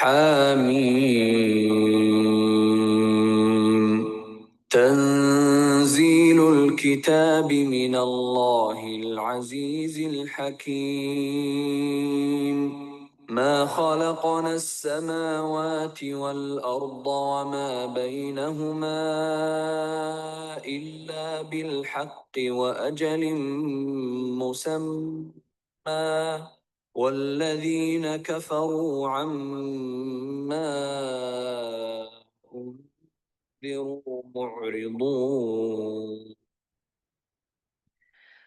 حامیم تنزيل الكتاب من الله العزيز الحكيم ما خلقنا السماوات والأرض وما بينهما إلا بالحق وأجل مسمى والذين كفروا عما أنذروا معرضون۔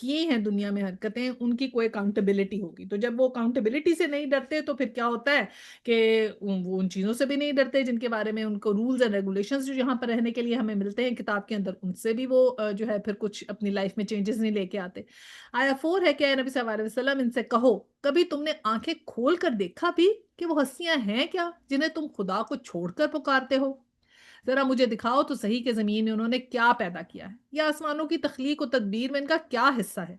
کیے ہیں دنیا میں حرکتیں، ان کی کوئی اکاؤنٹیبلٹی ہوگی۔ تو جب وہ اکاؤنٹیبلٹی سے نہیں ڈرتے تو پھر کیا ہوتا ہے کہ وہ ان چیزوں سے بھی نہیں ڈرتے جن کے بارے میں ان کو رولز اینڈ ریگولیشنز جو یہاں پر رہنے کے لیے ہمیں ملتے ہیں کتاب کے اندر، ان سے بھی وہ جو ہے پھر کچھ اپنی لائف میں چینجز نہیں لے کے آتے۔ آیا 4 ہے کہ اے نبی صلی اللہ علیہ وسلم ان سے کہو، کبھی تم نے آنکھیں کھول کر دیکھا بھی کہ وہ ہستیاں ہیں کیا جنہیں تم خدا کو چھوڑ کر پکارتے ہو؟ ذرا مجھے دکھاؤ تو صحیح کہ زمین میں انہوں نے کیا پیدا کیا ہے، یا آسمانوں کی تخلیق و تدبیر میں ان کا کیا حصہ ہے؟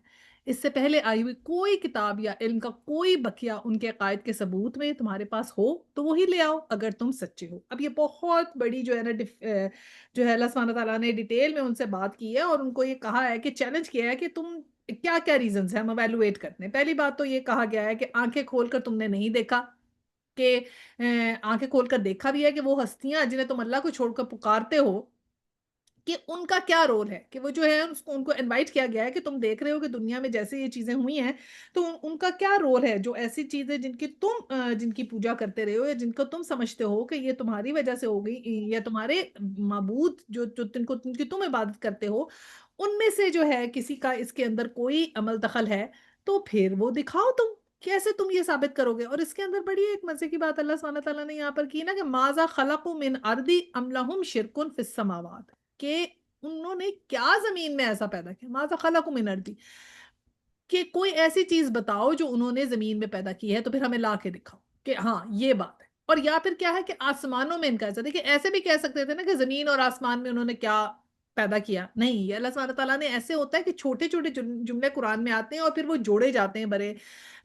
اس سے پہلے آئی ہوئی کوئی کتاب یا علم کا کوئی بقیہ ان کے عقائد کے ثبوت میں تمہارے پاس ہو تو وہی لے آؤ اگر تم سچے ہو۔ اب یہ بہت بڑی جو ہے نا جو ہے اللہ سبحانہ تعالیٰ نے ڈیٹیل میں ان سے بات کی ہے اور ان کو یہ کہا ہے کہ چیلنج کیا ہے کہ تم کیا کیا ریزنز ہیں ہم ایویلویٹ کرتے ہیں۔ پہلی بات تو یہ کہا گیا ہے کہ آنکھیں کھول کر تم نے نہیں دیکھا، کہ آنکھیں کھول کر دیکھا بھی ہے کہ وہ ہستیاں جنہیں تم اللہ کو چھوڑ کر پکارتے ہو کہ ان کا کیا رول ہے، کہ وہ جو ہے ان کو انوائٹ کیا گیا ہے کہ تم دیکھ رہے ہو کہ دنیا میں جیسے یہ چیزیں ہوئی ہیں تو ان کا کیا رول ہے، جو ایسی چیزیں جن کی تم جن کی پوجا کرتے رہے ہو یا جن کو تم سمجھتے ہو کہ یہ تمہاری وجہ سے ہو گئی یا تمہارے معبود جو جن کی تم عبادت کرتے ہو ان میں سے جو ہے کسی کا اس کے اندر کوئی عمل دخل ہے، تو پھر وہ دکھاؤ تم کیسے تم یہ ثابت کرو گے۔ اور اس کے اندر بڑی ایک مزے کی بات اللہ سبحانہ تعالیٰ نے یہاں پر کی نا کہ ماذا خلقوا من ارضی ام لہم شرک فی السماوات، کہ انہوں نے کیا زمین میں ایسا پیدا کیا، ماذا خلقوا من ارضی، کہ کوئی ایسی چیز بتاؤ جو انہوں نے زمین میں پیدا کی ہے تو پھر ہمیں لا کے دکھاؤ کہ ہاں یہ بات ہے۔ اور یا پھر کیا ہے کہ آسمانوں میں ان کا ایسا، دیکھیں ایسے بھی کہہ سکتے تھے نا کہ زمین اور آسمان میں انہوں نے کیا پیدا کیا، نہیں، یہ اللہ سبحانہ تعالیٰ نے ایسے ہوتا ہے کہ چھوٹے چھوٹے جملے قرآن میں آتے ہیں اور پھر وہ جوڑے جاتے ہیں بڑے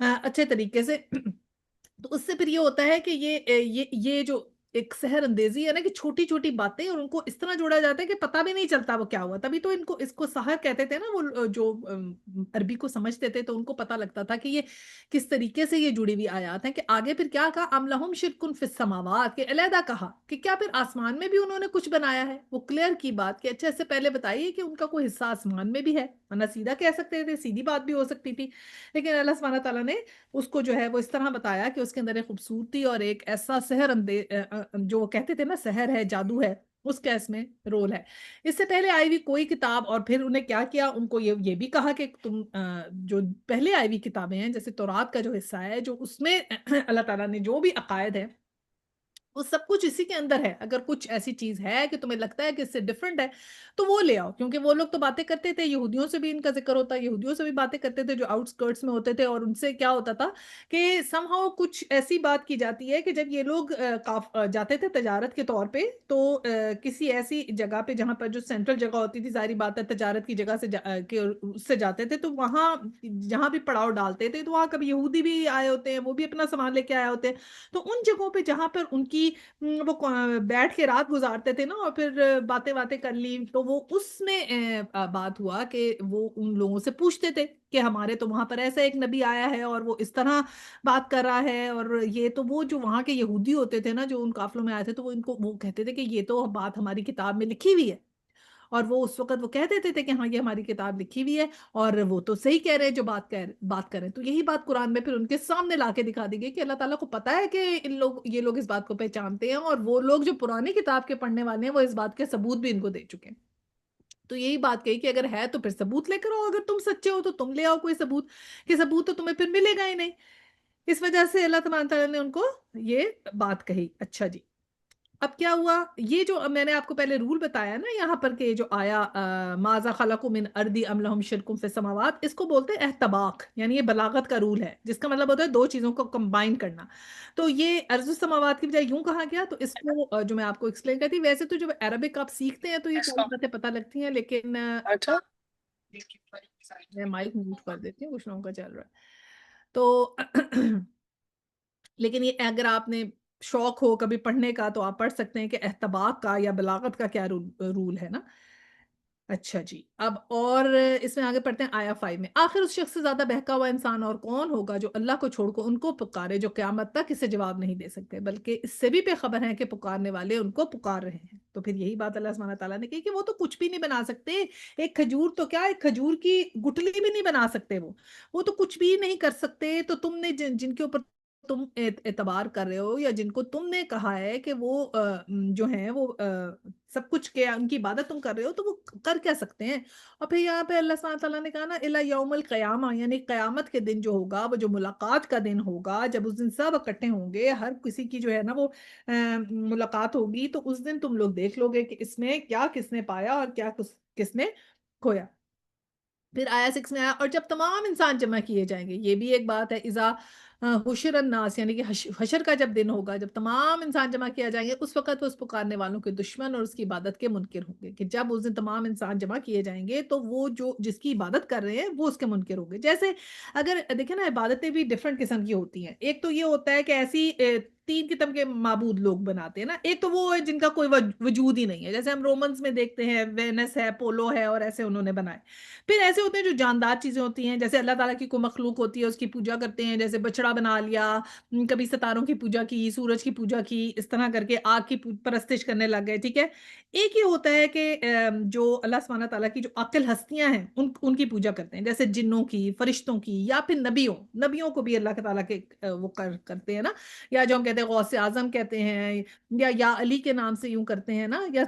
اچھے طریقے سے تو اس سے پھر یہ ہوتا ہے کہ یہ جو ایک سحر اندیزی ہے نا کہ چھوٹی چھوٹی باتیں اور ان کو اس طرح جوڑا جاتا ہے کہ پتہ بھی نہیں چلتا وہ کیا ہوا، تبھی تو اس کو سحر کہتے تھے نا، وہ جو عربی کو سمجھتے تھے تو ان کو پتہ لگتا تھا کہ یہ کس طریقے سے یہ جڑی ہوئی آیات ہیں۔ کہ آگے پھر کیا کہا، ام لہم شرکن فی السماوات، کہ علیحدہ کہا کہ کیا پھر آسمان میں بھی انہوں نے کچھ بنایا ہے، وہ کلیئر کی بات کہ اچھا اس سے پہلے بتائیے کہ ان کا کوئی حصہ آسمان میں بھی ہے، ورنہ سیدھا کہہ سکتے تھے، سیدھی بات بھی ہو سکتی تھی، لیکن اللہ سبحانہ تعالیٰ نے اس کو جو ہے وہ اس طرح بتایا کہ اس کے اندر ایک خوبصورتی اور ایک ایسا سحر جو وہ کہتے تھے نا سحر ہے، جادو ہے، اس کا اس میں رول ہے۔ اس سے پہلے آئی ہوئی کوئی کتاب، اور پھر انہیں کیا کیا، ان کو یہ بھی کہا کہ تم جو پہلے آئی ہوئی کتابیں ہیں جیسے تورات کا جو حصہ ہے، جو اس میں اللہ تعالیٰ نے جو بھی عقائد ہے وہ سب کچھ اسی کے اندر ہے، اگر کچھ ایسی چیز ہے کہ تمہیں لگتا ہے کہ اس سے ڈیفرنٹ ہے تو وہ لے آؤ، کیونکہ وہ لوگ تو باتیں کرتے تھے، یہودیوں سے بھی ان کا ذکر ہوتا ہے، یہودیوں سے بھی باتیں کرتے تھے جو آؤٹ اسکرٹس میں ہوتے تھے، اور ان سے کیا ہوتا تھا کہ سم ہاؤ کچھ ایسی بات کی جاتی ہے کہ جب یہ لوگ جاتے تھے تجارت کے طور پہ تو کسی ایسی جگہ پہ جہاں پر جو سینٹرل جگہ ہوتی تھی، ظاہری بات ہے تجارت کی جگہ سے اس سے جاتے تھے، تو وہاں جہاں بھی پڑاؤ ڈالتے تھے تو وہاں کبھی یہودی بھی آئے ہوتے ہیں، وہ بھی اپنا سامان لے کے آئے ہوتے ہیں، تو ان جگہوں پہ جہاں پر ان کی وہ بیٹھ کے رات گزارتے تھے نا اور پھر باتیں باتیں کر لی، تو وہ اس میں بات ہوا کہ وہ ان لوگوں سے پوچھتے تھے کہ ہمارے تو وہاں پر ایسا ایک نبی آیا ہے اور وہ اس طرح بات کر رہا ہے، اور یہ تو وہ جو وہاں کے یہودی ہوتے تھے نا جو ان قافلوں میں آئے تھے، تو وہ ان کو وہ کہتے تھے کہ یہ تو بات ہماری کتاب میں لکھی ہوئی ہے، اور وہ اس وقت وہ کہہ دیتے تھے کہ ہاں یہ ہماری کتاب لکھی ہوئی ہے اور وہ تو صحیح کہہ رہے ہیں جو بات کر رہے ہیں، تو یہی بات قرآن میں پھر ان کے سامنے لا کے دکھا دی گئی کہ اللہ تعالیٰ کو پتا ہے کہ یہ لوگ اس بات کو پہچانتے ہیں، اور وہ لوگ جو پرانی کتاب کے پڑھنے والے ہیں وہ اس بات کے ثبوت بھی ان کو دے چکے ہیں۔ تو یہی بات کہی کہ اگر ہے تو پھر ثبوت لے کر آؤ، اگر تم سچے ہو تو تم لے آؤ کوئی ثبوت، کہ ثبوت تو تمہیں پھر ملے گا ہی نہیں۔ اس وجہ سے اللہ تبارک تعالیٰ نے ان کو یہ بات کہی۔ اچھا جی، اب کیا ہوا، یہ جو میں نے آپ کو پہلے رول بتایا نا یہاں پر کہ جو آیا ماذا خلق من ارضی ام لہم شرک فی السماوات، اس کو بولتے ہیں احتباق، یعنی یہ بلاغت کا رول ہے جس کا مطلب ہوتا ہے دو چیزوں کو کمبائن کرنا۔ تو یہ ارض السماوات کی بجائے یوں کہا گیا، تو اس کو جو میں آپ کو ایکسپلین کرتی، ویسے تو جب عربک آپ سیکھتے ہیں تو یہ ساری باتیں پتہ لگتی ہیں، لیکن اچھا میں مائک میوٹ کر دیتی ہوں، کچھ لوگوں کا چل رہا ہے تو لیکن یہ اگر آپ نے شوق ہو کبھی پڑھنے کا تو آپ پڑھ سکتے ہیں کہ احتباق کا یا بلاغت کا کیا رول ہے نا۔ اچھا جی، اب اور اس میں آگے پڑھتے ہیں آیا 5 میں، آخر اس شخص سے زیادہ بہکا ہوا انسان اور کون ہوگا جو اللہ کو چھوڑ کو ان کو پکارے جو قیامت تک اسے جواب نہیں دے سکتے، بلکہ اس سے بھی بے خبر ہیں کہ پکارنے والے ان کو پکار رہے ہیں۔ تو پھر یہی بات اللہ سبحانہ تعالیٰ نے کہی کہ وہ تو کچھ بھی نہیں بنا سکتے، ایک کھجور تو کیا، ایک کھجور کی گٹلی بھی نہیں بنا سکتے، وہ تو کچھ بھی نہیں کر سکتے، تو تم نے جن کے اوپر تم اعتبار کر رہے ہو یا جن کو تم نے کہا ہے کہ وہ جو ہیں وہ سب کچھ کیا ان کی عبادت تم کر رہے ہو تو وہ کر کیا سکتے ہیں؟ اور پھر یہاں پہ اللہ سبحانہ تعالیٰ نے کہا نا الا یوم القیامہ، یعنی قیامت کے دن جو ہوگا وہ جو ملاقات کا دن ہوگا، جب اس دن سب اکٹھے ہوں گے، ہر کسی کی جو ہے نا وہ ملاقات ہوگی، تو اس دن تم لوگ دیکھ لو گے کہ اس میں کیا کس نے پایا اور کیا کس نے کھویا۔ پھر آیا 6 میں آیا اور جب تمام انسان جمع کیے جائیں گے، یہ بھی ایک بات ہے، اذا حشر الناس، یعنی کہ حشر کا جب دن ہوگا، جب تمام انسان جمع کیا جائیں گے، اس وقت وہ اس پکارنے والوں کے دشمن اور اس کی عبادت کے منکر ہوں گے، کہ جب اس دن تمام انسان جمع کیے جائیں گے تو وہ جو جس کی عبادت کر رہے ہیں وہ اس کے منکر ہوں گے۔ جیسے اگر دیکھیں نا عبادتیں بھی ڈفرنٹ قسم کی ہوتی ہیں، ایک تو یہ ہوتا ہے کہ ایسی 3 قسم کے معبود لوگ بناتے ہیں نا، ایک تو وہ ہے جن کا کوئی وجود ہی نہیں ہے، جیسے ہم رومنز میں دیکھتے ہیں وینس ہے، پولو ہے اور ایسے انہوں نے بنائے۔ پھر ایسے ہوتے ہیں جو جاندار چیزیں ہوتی ہیں، جیسے اللہ تعالیٰ کی کوئی مخلوق ہوتی ہے اس کی پوجا کرتے ہیں، جیسے بچڑا بنا لیا، کبھی ستاروں کی پوجا کی، سورج کی پوجا کی، اس طرح کر کے آگ کی پرستش کرنے لگ گئے، ٹھیک ہے۔ ایک یہ ہوتا ہے کہ جو اللہ سبحانہ تعالیٰ کی جو عاقل ہستیاں ہیں ان کی پوجا کرتے ہیں، جیسے جنوں کی، فرشتوں کی، یا پھر نبیوں کو بھی اللہ تعالیٰ کے وہ کرتے ہیں نا، یا جو ہم کہتے ہیں غوث اعظم کہتے ہیں، یا علی کے نام سے یوں کرتے ہیں نا، یا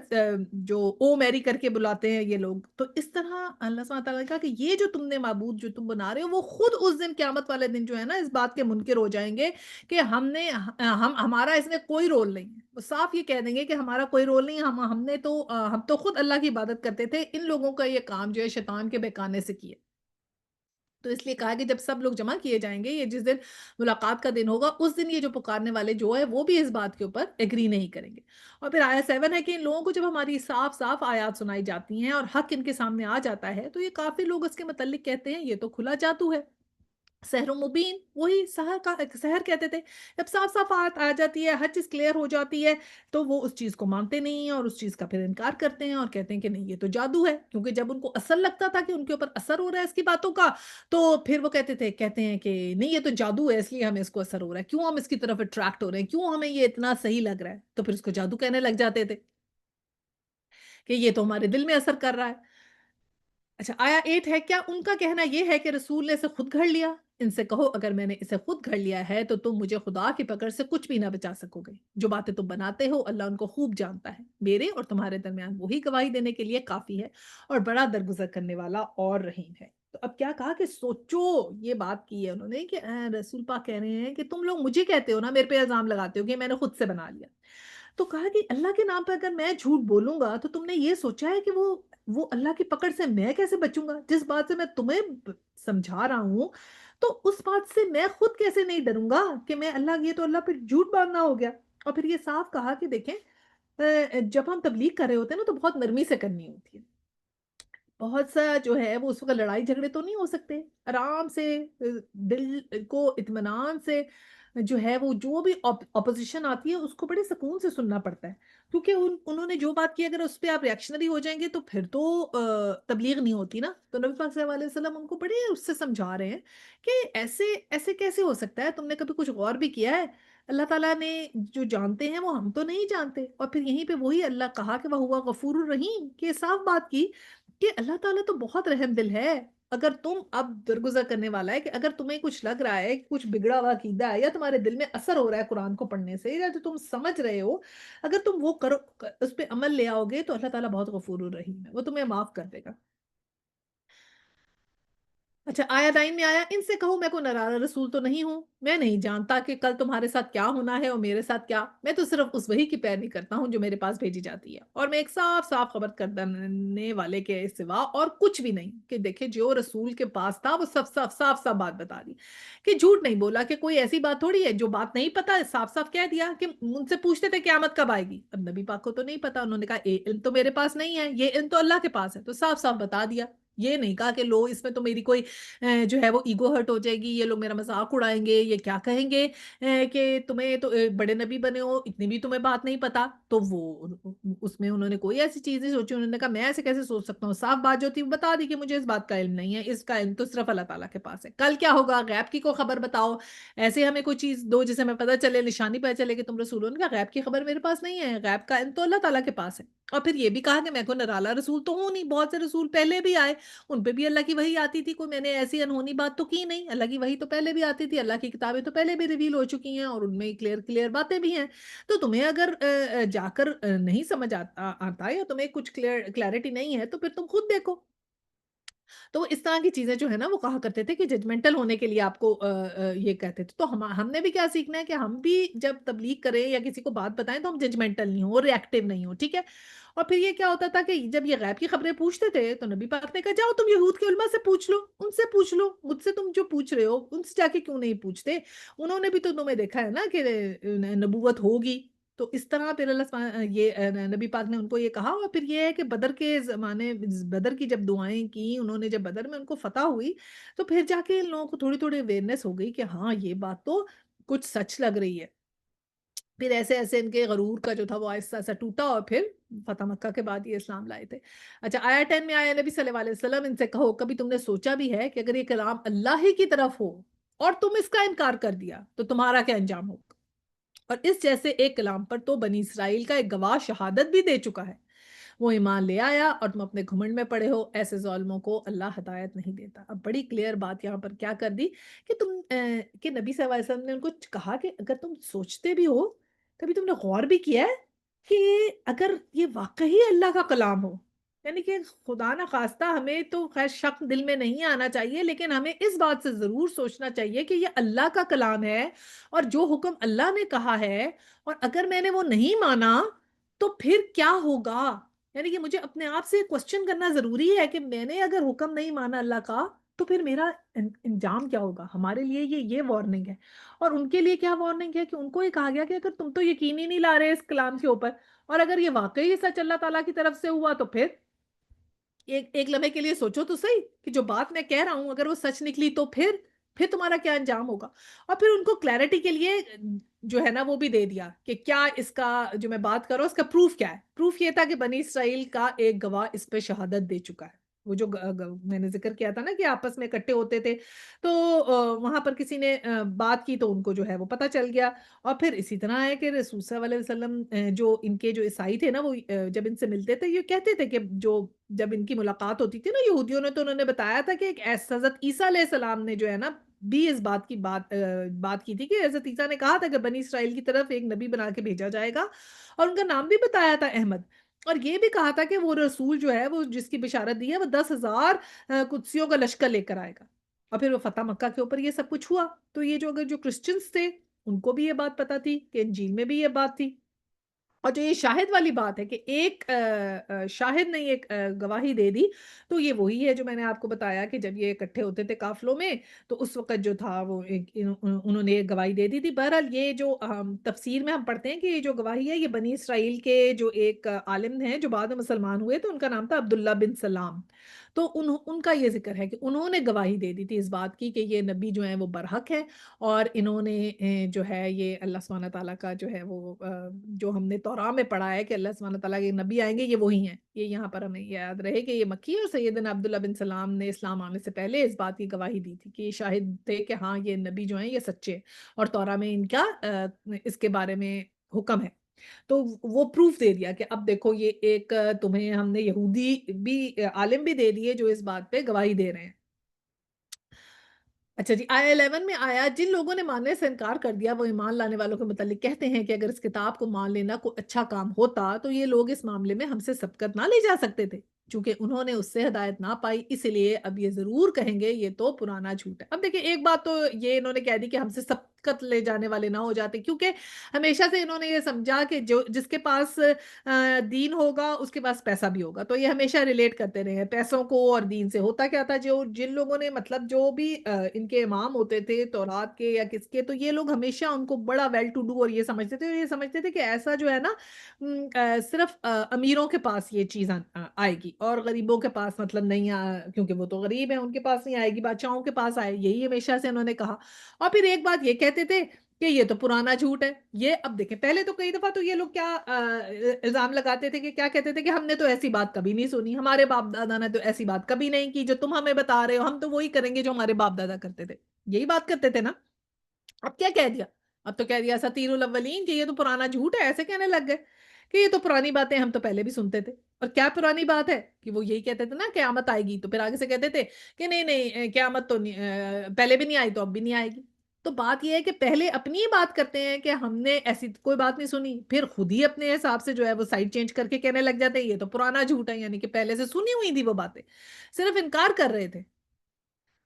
جو او میری کر کے بلاتے ہیں یہ لوگ، تو اس طرح اللہ سبحانہ تعالیٰ نے کہا کہ یہ جو تم نے معبود جو تم بنا رہے ہو وہ خود اس دن قیامت والے دن جو ہے نا اس بات کے منکر ہو جائیں گے کہ ہمارا اس میں کوئی رول نہیں ہے، وہ صاف یہ کہہ دیں گے کہ ہمارا کوئی رول نہیں، ہم تو خود اللہ کی عبادت کرتے تھے، ان لوگوں کا یہ کام جو ہے شیطان کے بہکانے سے کیا۔ تو اس لیے کہا کہ جب سب لوگ جمع کیے جائیں گے، یہ جس دن ملاقات کا دن ہوگا، اس دن یہ جو پکارنے والے جو ہے وہ بھی اس بات کے اوپر ایگری نہیں کریں گے۔ اور پھر آیت 7 ہے کہ ان لوگوں کو جب ہماری صاف صاف آیات سنائی جاتی ہیں اور حق ان کے سامنے آ جاتا ہے تو یہ کافی لوگ اس کے متعلق کہتے ہیں یہ تو کھلا جادو ہے، سحر مبین، وہی سحر کہتے تھے۔ جب صاف صاف آیت آ جاتی ہے، ہر چیز کلیئر ہو جاتی ہے، تو وہ اس چیز کو مانتے نہیں ہیں اور اس چیز کا پھر انکار کرتے ہیں اور کہتے ہیں کہ نہیں یہ تو جادو ہے، کیونکہ جب ان کو اثر لگتا تھا کہ ان کے اوپر اثر ہو رہا ہے اس کی باتوں کا، تو پھر وہ کہتے ہیں کہ نہیں یہ تو جادو ہے، اس لیے ہمیں اس کو اثر ہو رہا ہے، کیوں ہم اس کی طرف اٹریکٹ ہو رہے ہیں، کیوں ہمیں یہ اتنا صحیح لگ رہا ہے، تو پھر اس کو جادو کہنے لگ جاتے تھے کہ یہ تو ہمارے دل میں اثر کر رہا ہے۔ اچھا آیا 8 ہے، کیا ان کا کہنا یہ ہے کہ رسول نے اسے خود گھڑ لیا؟ ان سے کہو اگر میں نے اسے خود گھڑ لیا ہے تو تم مجھے خدا کی پکڑ سے کچھ بھی نہ بچا سکو گے، جو باتیں تم بناتے ہو اللہ ان کو خوب جانتا ہے، میرے اور تمہارے درمیان وہی گواہی دینے کے لیے کافی ہے اور بڑا درگزر کرنے والا اور رحیم ہے۔ تو اب کیا کہا کہ سوچو، یہ بات کی ہے انہوں نے کہ رسول پاک کہہ رہے ہیں کہ تم لوگ مجھے کہتے ہو نا، میرے پہ الزام لگاتے ہو کہ میں نے خود سے بنا لیا، تو کہا کہ اللہ کے نام پہ اگر میں جھوٹ بولوں گا تو تم نے یہ سوچا ہے کہ وہ اللہ کی پکڑ سے میں کیسے بچوں گا؟ جس بات سے میں تمہیں سمجھا رہا ہوں تو اس بات سے میں خود کیسے نہیں ڈروں گا کہ میں اللہ، یہ تو اللہ پہ جھوٹ باندھنا ہو گیا۔ اور پھر یہ صاف کہا کہ دیکھیں جب ہم تبلیغ کر رہے ہوتے ہیں نا تو بہت نرمی سے کرنی ہوتی ہے، بہت سا جو ہے وہ اس وقت لڑائی جھگڑے تو نہیں ہو سکتے، آرام سے دل کو اطمینان سے جو ہے وہ جو بھی اپوزیشن آتی ہے اس کو بڑے سکون سے سننا پڑتا ہے، کیونکہ انہوں نے جو بات کی اگر اس پہ آپ ریئیکشنری ہو جائیں گے تو پھر تو تبلیغ نہیں ہوتی نا، تو نبی پاک صلی اللہ علیہ وسلم ان کو بڑے اس سے سمجھا رہے ہیں کہ ایسے ایسے کیسے ہو سکتا ہے، تم نے کبھی کچھ غور بھی کیا ہے؟ اللہ تعالیٰ نے جو جانتے ہیں وہ ہم تو نہیں جانتے، اور پھر یہیں پہ وہی اللہ کہا کہ وہ ہوا غفور الرحیم، کہ صاف بات کی کہ اللہ تعالیٰ تو بہت رحم دل ہے۔ اگر تم اب درگزر کرنے والا ہے کہ اگر تمہیں کچھ لگ رہا ہے کہ کچھ بگڑا ہوا عقیدہ ہے یا تمہارے دل میں اثر ہو رہا ہے قرآن کو پڑھنے سے یا جو تم سمجھ رہے ہو، اگر تم وہ کرو، اس پہ عمل لے آؤ گے تو اللہ تعالیٰ بہت غفور الرحیم ہے، وہ تمہیں معاف کر دے گا۔ اچھا آیا 9 میں آیا ان سے کہو میں کوئی نرالا رسول تو نہیں ہوں، میں نہیں جانتا کہ کل تمہارے ساتھ کیا ہونا ہے اور میرے ساتھ کیا، میں تو صرف اس وحی کی پیروی کرتا ہوں جو میرے پاس بھیجی جاتی ہے اور میں ایک صاف صاف خبر کرنے والے کے سوا اور کچھ بھی نہیں، کہ دیکھے جو رسول کے پاس تھا وہ سب صاف صاف صاف بات بتا دی، کہ جھوٹ نہیں بولا، کہ کوئی ایسی بات تھوڑی ہے جو بات نہیں پتا صاف صاف کہہ دیا، کہ ان سے پوچھتے تھے قیامت کب آئے گی، اب نبی پاک کو تو نہیں پتا، انہوں نے کہا یہ علم تو میرے پاس نہیں ہے، یہ علم تو اللہ کے پاس ہے، تو صاف صاف بتا دیا، یہ نہیں کہا کہ لو اس میں تو میری کوئی جو ہے وہ ایگو ہرٹ ہو جائے گی، یہ لوگ میرا مذاق اڑائیں گے، یہ کیا کہیں گے کہ تمہیں تو بڑے نبی بنے ہو اتنی بھی تمہیں بات نہیں پتا، تو وہ اس میں انہوں نے کوئی ایسی چیز نہیں سوچی، انہوں نے کہا میں ایسے کیسے سوچ سکتا ہوں، صاف بات جو تھی وہ بتا دی کہ مجھے اس بات کا علم نہیں ہے، اس کا علم تو صرف اللہ تعالیٰ کے پاس ہے، کل کیا ہوگا غیب کی کو خبر بتاؤ، ایسے ہمیں کوئی چیز دو جسے ہمیں پتہ چلے، نشانی پتہ چلے کہ تم رسول ہو، ان کا غیب کی خبر میرے پاس نہیں ہے، غیب کا علم تو اللہ تعالیٰ کے پاس ہے۔ اور پھر یہ بھی کہا کہ میں کو نرالا رسول تو ہوں نہیں، بہت سے رسول پہلے بھی آئے ان پہ بھی اللہ کی وحی آتی تھی، کوئی میں نے ایسی انہونی بات تو کی نہیں، اللہ کی وحی تو پہلے بھی آتی تھی، اللہ کی کتابیں تو پہلے بھی ریویل ہو چکی ہیں اور ان میں کلیئر کلیئر باتیں بھی ہیں۔ تو تمہیں اگر جا کر نہیں سمجھ آتا یا تمہیں کچھ کلیئرٹی نہیں ہے تو پھر تم خود دیکھو۔ تو وہ اس طرح کی چیزیں جو ہے نا وہ کہا کرتے تھے کہ ججمنٹل ہونے کے لیے آپ کو یہ کہتے تھے۔ تو ہم نے بھی کیا سیکھنا ہے کہ ہم بھی جب تبلیغ کریں یا کسی کو بات بتائیں تو ہم ججمنٹل نہیں ہوں، ریئیکٹیو نہیں ہوں، ٹھیک ہے؟ اور پھر یہ کیا ہوتا تھا کہ جب یہ غیب کی خبریں پوچھتے تھے تو نبی پاک نے کہا جاؤ تم یہود کے علماء سے پوچھ لو، ان سے پوچھ لو، مجھ سے تم جو پوچھ رہے ہو ان سے جا کے کیوں نہیں پوچھتے؟ انہوں نے بھی تو تمہیں دیکھا ہے نا کہ نبوت ہوگی۔ تو اس طرح پھر اللہ یہ نبی پاک نے ان کو یہ کہا، اور پھر یہ ہے کہ بدر کے زمانے، بدر کی جب دعائیں کی انہوں نے، جب بدر میں ان کو فتح ہوئی تو پھر جا کے ان لوگوں کو تھوڑی تھوڑی اویئرنیس ہو گئی کہ ہاں یہ بات تو کچھ سچ لگ رہی ہے۔ پھر ایسے ایسے ان کے غرور کا جو تھا وہ آہستہ آہستہ ٹوٹا اور پھر فتح مکہ کے بعد یہ اسلام لائے تھے۔ اچھا آیا 10 میں آیا نبی صلی اللہ علیہ وسلم ان سے کہو کبھی تم نے سوچا بھی ہے کہ اگر یہ کلام اللہ ہی کی طرف ہو اور تم اس کا انکار کر دیا تو تمہارا کیا انجام ہوگا؟ اور اس جیسے ایک کلام پر تو بنی اسرائیل کا ایک گواہ شہادت بھی دے چکا ہے، وہ ایمان لے آیا اور تم اپنے گھمنڈ میں پڑے ہو، ایسے ظالموں کو اللہ ہدایت نہیں دیتا۔ اب بڑی کلیئر بات یہاں پر کیا کر دی کہ کہ نبی صلی اللہ علیہ وسلم نے ان کو کہا کہ اگر تم سوچتے بھی ہو، کبھی تم نے غور بھی کیا ہے کہ اگر یہ واقعی اللہ کا کلام ہو، یعنی کہ خدا نہ خواستہ ہمیں تو خیر شک دل میں نہیں آنا چاہیے، لیکن ہمیں اس بات سے ضرور سوچنا چاہیے کہ یہ اللہ کا کلام ہے اور جو حکم اللہ نے کہا ہے، اور اگر میں نے وہ نہیں مانا تو پھر کیا ہوگا؟ یعنی کہ مجھے اپنے آپ سے کوسچن کرنا ضروری ہے کہ میں نے اگر حکم نہیں مانا اللہ کا تو پھر میرا انجام کیا ہوگا؟ ہمارے لیے یہ وارننگ ہے۔ اور ان کے لیے کیا وارننگ ہے کہ ان کو یہ کہا گیا کہ اگر تم تو یقین ہی نہیں لا رہے اس کلام کے اوپر، اور اگر یہ واقعی سچ اللہ تعالیٰ کی طرف سے ہوا تو پھر ایک لمحے کے لیے سوچو تو صحیح کہ جو بات میں کہہ رہا ہوں اگر وہ سچ نکلی تو پھر تمہارا کیا انجام ہوگا؟ اور پھر ان کو کلیئرٹی کے لیے جو ہے نا وہ بھی دے دیا کہ کیا اس کا جو میں بات کر رہا ہوں اس کا پروف کیا ہے۔ پروف یہ تھا کہ بنی اسرائیل کا ایک گواہ اس پہ شہادت دے چکا ہے۔ وہ جو میں نے ذکر کیا تھا نا کہ آپس میں اکٹھے ہوتے تھے تو وہاں پر کسی نے بات کی تو ان کو جو ہے وہ پتہ چل گیا۔ اور پھر اسی طرح ہے کہ رسول صلی اللہ علیہ وسلم جو ان کے جو عیسائی تھے نا وہ جب ان سے ملتے تھے یہ کہتے تھے کہ جب ان کی ملاقات ہوتی تھی نا یہودیوں نے تو انہوں نے بتایا تھا کہ ایک حضرت عیسیٰ علیہ السلام نے جو ہے نا بھی اس بات کی بات کی تھی کہ حضرت عیسیٰ نے کہا تھا کہ بنی اسرائیل کی طرف ایک نبی بنا کے بھیجا جائے گا، اور ان کا نام بھی بتایا تھا احمد، اور یہ بھی کہا تھا کہ وہ رسول جو ہے وہ جس کی بشارت دی ہے وہ 10,000 قدسیوں کا لشکر لے کر آئے گا۔ اور پھر وہ فتح مکہ کے اوپر یہ سب کچھ ہوا۔ تو یہ جو اگر جو کرسچنز تھے ان کو بھی یہ بات پتا تھی کہ انجیل میں بھی یہ بات تھی۔ اور جو یہ شاہد والی بات ہے کہ ایک شاہد نے ایک گواہی دے دی، تو یہ وہی ہے جو میں نے آپ کو بتایا کہ جب یہ اکٹھے ہوتے تھے قافلوں میں تو اس وقت جو تھا وہ انہوں نے ایک گواہی دے دی تھی۔ بہرحال یہ جو تفسیر میں ہم پڑھتے ہیں کہ یہ جو گواہی ہے یہ بنی اسرائیل کے جو ایک عالم ہیں جو بعد میں مسلمان ہوئے تو ان کا نام تھا عبداللہ بن سلام۔ تو ان کا یہ ذکر ہے کہ انہوں نے گواہی دے دی تھی اس بات کی کہ یہ نبی جو ہیں وہ برحق ہیں، اور انہوں نے جو ہے یہ اللہ سبحانہ تعالیٰ کا جو ہے وہ جو ہم نے توراہ میں پڑھا ہے کہ اللہ سبحانہ تعالیٰ کے نبی آئیں گے یہ وہی ہیں۔ یہ یہاں پر ہمیں یاد رہے کہ یہ مکی ہے، اور سیدنا عبداللہ بن سلام نے اسلام آنے سے پہلے اس بات کی گواہی دی تھی کہ یہ شاہد تھے کہ ہاں یہ نبی جو ہیں یہ سچے ہیں اور توراہ میں ان کا اس کے بارے میں حکم ہے۔ تو وہ پروف دے دیا کہ اب دیکھو یہ ایک تمہیں ہم نے یہودی بھی عالم بھی دے دیے جو اس بات پہ گواہی دے رہے ہیں۔ اچھا جی آیا 11 میں آیا جن لوگوں نے ماننے سے انکار کر دیا وہ ایمان لانے والوں کے متعلق کہتے ہیں کہ اگر اس کتاب کو مان لینا کوئی اچھا کام ہوتا تو یہ لوگ اس معاملے میں ہم سے سبقت نہ لے جا سکتے تھے، چونکہ انہوں نے اس سے ہدایت نہ پائی اس لیے اب یہ ضرور کہیں گے یہ تو پرانا جھوٹ ہے۔ اب دیکھیں ایک بات تو یہ انہوں نے کہہ دی کہ ہم سے سبقت لے جانے والے نہ ہو جاتے، کیونکہ ہمیشہ سے انہوں نے یہ سمجھا کہ جس کے پاس دین ہوگا اس کے پاس پیسہ بھی ہوگا، تو یہ ہمیشہ ریلیٹ کرتے رہے ہیں پیسوں کو اور دین سے۔ ہوتا کیا تھا جو جن لوگوں نے مطلب جو بھی ان کے امام ہوتے تھے تورات کے یا کس کے، تو یہ لوگ ہمیشہ ان کو بڑا ویل ٹو ڈو اور یہ سمجھتے تھے، اور یہ سمجھتے تھے کہ ایسا جو ہے نا صرف امیروں کے پاس یہ چیز آئے گی اور غریبوں کے پاس مطلب نہیں کیونکہ وہ تو غریب ہیں ان کے پاس نہیں آئے گی، بادشاہوں کے پاس آئے، یہی ہمیشہ سے انہوں نے کہا۔ اور پھر ایک بات یہ کہتے تھے کہ یہ تو پرانا جھوٹ ہے۔ یہ اب دیکھیں پہلے تو کئی دفعہ تو یہ لوگ کیا الزام لگاتے تھے کہ کیا کہتے تھے کہ ہم نے تو ایسی بات کبھی نہیں سنی، ہمارے باپ دادا نے تو ایسی بات کبھی نہیں کی، جو تم ہمیں بتا رہے ہو ہم تو وہی کریں گے جو ہمارے باپ دادا کرتے تھے، یہی بات کرتے تھے نا۔ اب کیا کہہ دیا؟ اب تو کہہ دیا اساطیر الاولین کہ یہ تو پرانا جھوٹ ہے، ایسے کہنے لگ گئے۔ کہ یہ تو پرانی باتیں ہم تو پہلے بھی سنتے تھے۔ اور کیا پرانی بات ہے کہ وہ یہی کہتے تھے نا قیامت آئے گی، تو پھر آگے سے کہتے تھے کہ نہیں نہیں قیامت تو نہیں، پہلے بھی نہیں آئی تو اب بھی نہیں آئے گی۔ تو بات یہ ہے کہ پہلے اپنی ہی بات کرتے ہیں کہ ہم نے ایسی کوئی بات نہیں سنی، پھر خود ہی اپنے حساب سے جو ہے وہ سائڈ چینج کر کے کہنے لگ جاتے ہیں یہ تو پرانا جھوٹ ہے، یعنی کہ پہلے سے سنی ہوئی تھی وہ باتیں، صرف انکار کر رہے تھے۔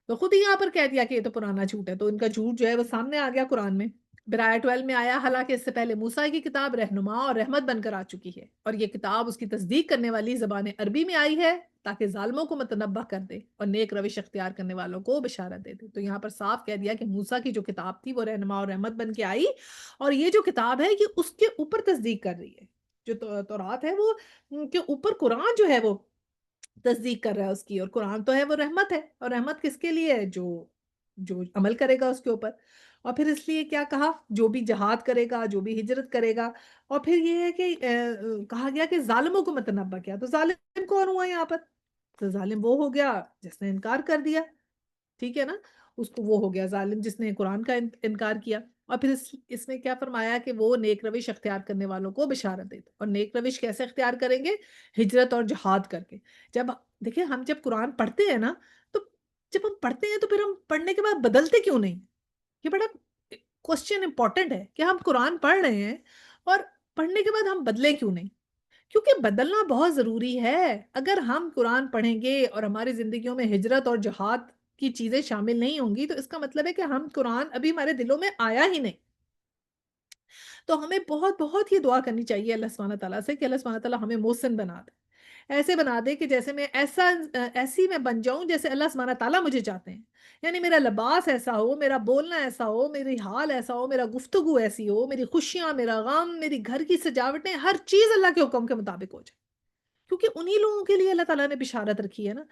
تو خود ہی یہاں پر کہہ دیا کہ یہ تو پرانا جھوٹ ہے، تو ان کا جھوٹ جو ہے وہ سامنے آ گیا قرآن میں۔ پھر آیہ 12 میں آیا حالانکہ اس سے پہلے موسیٰ کی کتاب رہنما اور رحمت بن کر آ چکی ہے، اور یہ کتاب اس کی تصدیق کرنے والی زبان عربی میں آئی ہے تاکہ ظالموں کو متنبہ کر دے اور نیک روش اختیار کرنے والوں کو بشارت دے دے۔ تو یہاں پر صاف کہہ دیا کہ موسیٰ کی جو کتاب تھی وہ رہنما اور رحمت بن کے آئی، اور یہ جو کتاب ہے یہ اس کے اوپر تصدیق کر رہی ہے۔ جو تورات ہے وہ کے اوپر قرآن جو ہے وہ تصدیق کر رہا ہے اس کی، اور قرآن تو ہے وہ رحمت ہے، اور رحمت کس کے لیے ہے؟ جو جو عمل کرے گا اس کے اوپر۔ اور پھر اس لیے کیا کہا؟ جو بھی جہاد کرے گا، جو بھی ہجرت کرے گا۔ اور پھر یہ ہے کہ کہا گیا کہ ظالموں کو متنبہ کیا، تو ظالم کون ہوا یہاں پر؟ تو ظالم وہ ہو گیا جس نے انکار کر دیا، ٹھیک ہے نا؟ اس کو وہ ہو گیا ظالم جس نے قرآن کا انکار کیا۔ اور پھر اس میں کیا فرمایا کہ وہ نیک روش اختیار کرنے والوں کو بشارت دیتے، اور نیک روش کیسے اختیار کریں گے؟ ہجرت اور جہاد کر کے۔ جب دیکھیں ہم جب قرآن پڑھتے ہیں نا، تو جب ہم پڑھتے ہیں تو پھر ہم پڑھنے کے بعد بدلتے کیوں نہیں؟ یہ بڑا کوشچن امپورٹنٹ ہے کہ ہم قرآن پڑھ رہے ہیں اور پڑھنے کے بعد ہم بدلیں کیوں نہیں؟ کیونکہ بدلنا بہت ضروری ہے۔ اگر ہم قرآن پڑھیں گے اور ہماری زندگیوں میں ہجرت اور جہاد کی چیزیں شامل نہیں ہوں گی، تو اس کا مطلب ہے کہ ہم قرآن ابھی ہمارے دلوں میں آیا ہی نہیں۔ تو ہمیں بہت بہت یہ دعا کرنی چاہیے اللہ سبحانہ تعالیٰ سے کہ اللہ سبحانہ تعالیٰ ہمیں محسن بنا دے، ایسے بنا دے کہ جیسے میں ایسی میں بن جاؤں جیسے اللہ سبحانہ تعالیٰ مجھے چاہتے ہیں۔ یعنی میرا لباس ایسا ہو، میرا بولنا ایسا ہو، میری حال ایسا ہو، میرا گفتگو ایسی ہو، میری خوشیاں، میرا غم، میری گھر کی سجاوٹیں، ہر چیز اللہ کے حکم کے مطابق ہو جائے، کیونکہ انہی لوگوں کے لیے اللہ تعالیٰ نے بشارت رکھی ہے نا۔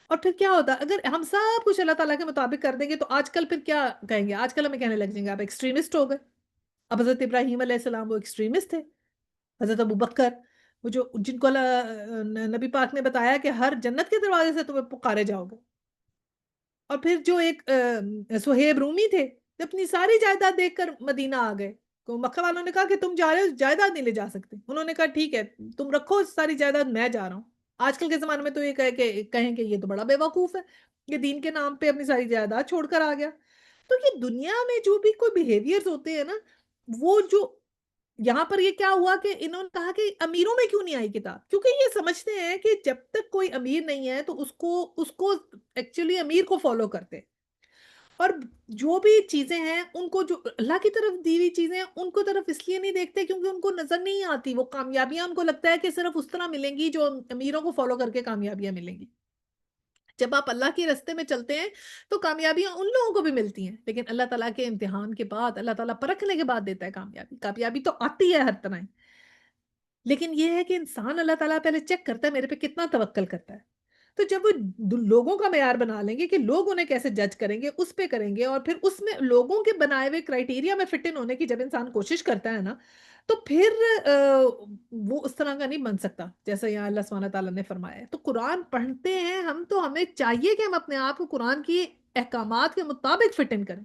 اور پھر کیا ہوتا ہے اگر ہم سب کچھ اللہ تعالیٰ کے مطابق کر دیں گے، تو آج کل پھر کیا کہیں گے؟ آج کل ہمیں کہنے لگ جائیں گے آپ ایکسٹریمسٹ ہو گئے۔ اب حضرت ابراہیم علیہ السلام وہ ایکسٹریمسٹ تھے، حضرت ابوبکر وہ جو جن کو نبی پاک نے بتایا کہ ہر جنت کے دروازے سے تمہیں پکارے جاؤ گے، اور پھر جو ایک سہیب رومی تھے جو اپنی ساری جائیداد دیکھ کر مدینہ آ گئے، تو مکہ والوں نے کہا کہ تم جا رہے ہو جائیداد نہیں لے جا سکتے، انہوں نے کہا ٹھیک ہے تم رکھو ساری جائیداد، میں جا رہا ہوں۔ آج کل کے زمانے میں تو یہ کہیں کہ یہ تو بڑا بے وقوف ہے، یہ دین کے نام پہ اپنی ساری جائیداد چھوڑ کر آ گیا۔ تو یہ دنیا میں جو بھی کوئی بیہیویئرز ہوتے ہیں نا، وہ جو یہاں پر یہ کیا ہوا کہ انہوں نے کہا کہ امیروں میں کیوں نہیں آئی کتاب؟ کیونکہ یہ سمجھتے ہیں کہ جب تک کوئی امیر نہیں ہے تو اس کو ایکچولی امیر کو فالو کرتے ہیں، اور جو بھی چیزیں ہیں ان کو جو اللہ کی طرف دی ہوئی چیزیں ہیں ان کو طرف اس لیے نہیں دیکھتے کیونکہ ان کو نظر نہیں آتی وہ کامیابیاں، ان کو لگتا ہے کہ صرف اس طرح ملیں گی جو امیروں کو فالو کر کے کامیابیاں ملیں گی۔ جب آپ اللہ کے راستے میں چلتے ہیں تو کامیابیاں ان لوگوں کو بھی ملتی ہیں، لیکن اللہ تعالیٰ کے امتحان کے بعد اللہ تعالیٰ پرکھنے کے بعد دیتا ہے کامیابی۔ کامیابی تو آتی ہے ہر طرح، لیکن یہ ہے کہ انسان اللہ تعالیٰ پہلے چیک کرتا ہے میرے پہ کتنا توکل کرتا ہے۔ تو جب وہ لوگوں کا معیار بنا لیں گے کہ لوگ انہیں کیسے جج کریں گے، اس پہ کریں گے، اور پھر اس میں لوگوں کے بنائے ہوئے کرائٹیریا میں فٹ ان ہونے کی جب انسان کوشش کرتا ہے نا، تو پھر وہ اس طرح کا نہیں بن سکتا جیسا یہاں اللہ سبحانہ تعالیٰ نے فرمایا ہے۔ تو قرآن پڑھتے ہیں ہم تو ہمیں چاہیے کہ ہم اپنے آپ کو قرآن کی احکامات کے مطابق فٹ ان کریں۔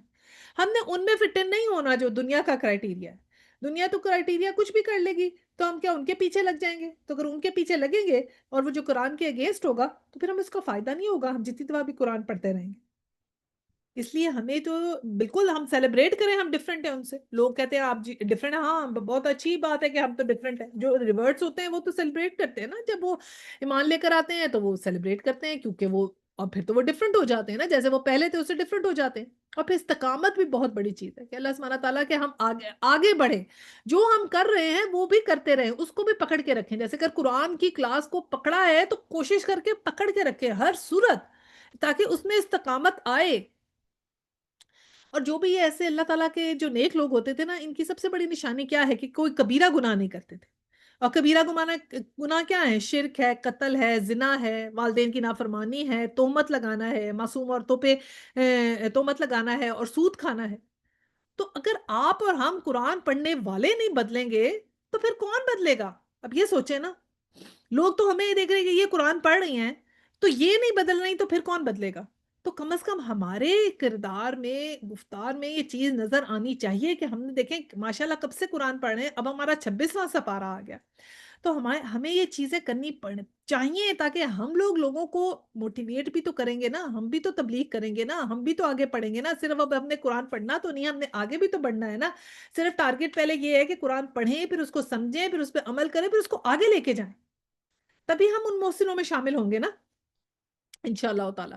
ہم نے ان میں فٹ ان نہیں ہونا جو دنیا کا کرائٹیریا ہے۔ دنیا تو کرائٹیریا کچھ بھی کر لے گی، تو ہم کیا ان کے پیچھے لگ جائیں گے؟ تو اگر ان کے پیچھے لگیں گے اور وہ جو قرآن کے اگینسٹ ہوگا تو پھر ہمیں اس کا فائدہ نہیں ہوگا، ہم جتنی دفعہ بھی قرآن پڑھتے رہیں گے۔ اس لیے ہمیں تو بالکل ہم سیلیبریٹ کریں ہم ڈفرینٹ ہیں ان سے۔ لوگ کہتے ہیں آپ ڈفرینٹ ہیں، ہاں بہت اچھی بات ہے کہ ہم تو ڈفرینٹ ہیں۔ جو ریورٹس ہوتے ہیں وہ تو سیلیبریٹ کرتے ہیں نا، جب وہ ایمان لے کر آتے ہیں تو وہ سیلیبریٹ کرتے ہیں کیونکہ وہ، اور پھر تو وہ ڈفرینٹ ہو جاتے ہیں نا، جیسے وہ پہلے تھے اس سے ڈفرینٹ ہو جاتے ہیں۔ اور پھر استقامت بھی بہت بڑی چیز ہے کہ اللہ سبحانہ تعالیٰ کہ ہم آگے آگے بڑھیں، جو ہم کر رہے ہیں وہ بھی کرتے رہیں، اس کو بھی پکڑ کے رکھیں۔ جیسے اگر قرآن کی کلاس کو پکڑا ہے تو کوشش کر کے پکڑ کے رکھیں ہر صورت، تاکہ اس میں استقامت آئے۔ اور جو بھی یہ ایسے اللہ تعالیٰ کے جو نیک لوگ ہوتے تھے نا، ان کی سب سے بڑی نشانی کیا ہے کہ کوئی کبیرہ گناہ نہیں کرتے تھے۔ اور کبیرہ گناہ کیا ہے؟ شرک ہے، قتل ہے، زنا ہے، والدین کی نافرمانی ہے، تہمت لگانا ہے، معصوم عورتوں پہ تہمت لگانا ہے، اور سود کھانا ہے۔ تو اگر آپ اور ہم قرآن پڑھنے والے نہیں بدلیں گے تو پھر کون بدلے گا؟ اب یہ سوچیں نا، لوگ تو ہمیں یہ دیکھ رہے ہیں کہ یہ قرآن پڑھ رہی ہیں تو یہ نہیں بدل رہی تو پھر کون بدلے گا؟ تو کم از کم ہمارے کردار میں، گفتار میں یہ چیز نظر آنی چاہیے کہ ہم نے دیکھیں ماشاءاللہ کب سے قرآن پڑھ رہے ہیں، اب ہمارا 26واں سپارہ آ گیا۔ تو ہمیں یہ چیزیں کرنی چاہیے تاکہ ہم لوگوں کو موٹیویٹ بھی تو کریں گے نا، ہم بھی تو تبلیغ کریں گے نا، ہم بھی تو آگے پڑھیں گے نا، صرف اب ہم نے قرآن پڑھنا تو نہیں ہے، ہم نے آگے بھی تو بڑھنا ہے نا۔ صرف ٹارگٹ پہلے یہ ہے کہ قرآن پڑھیں، پھر اس کو سمجھیں، پھر اس پہ عمل کریں، پھر اس کو آگے لے کے جائیں، تبھی ہم ان محسنوں میں شامل ہوں گے نا، انشاءاللہ تعالی۔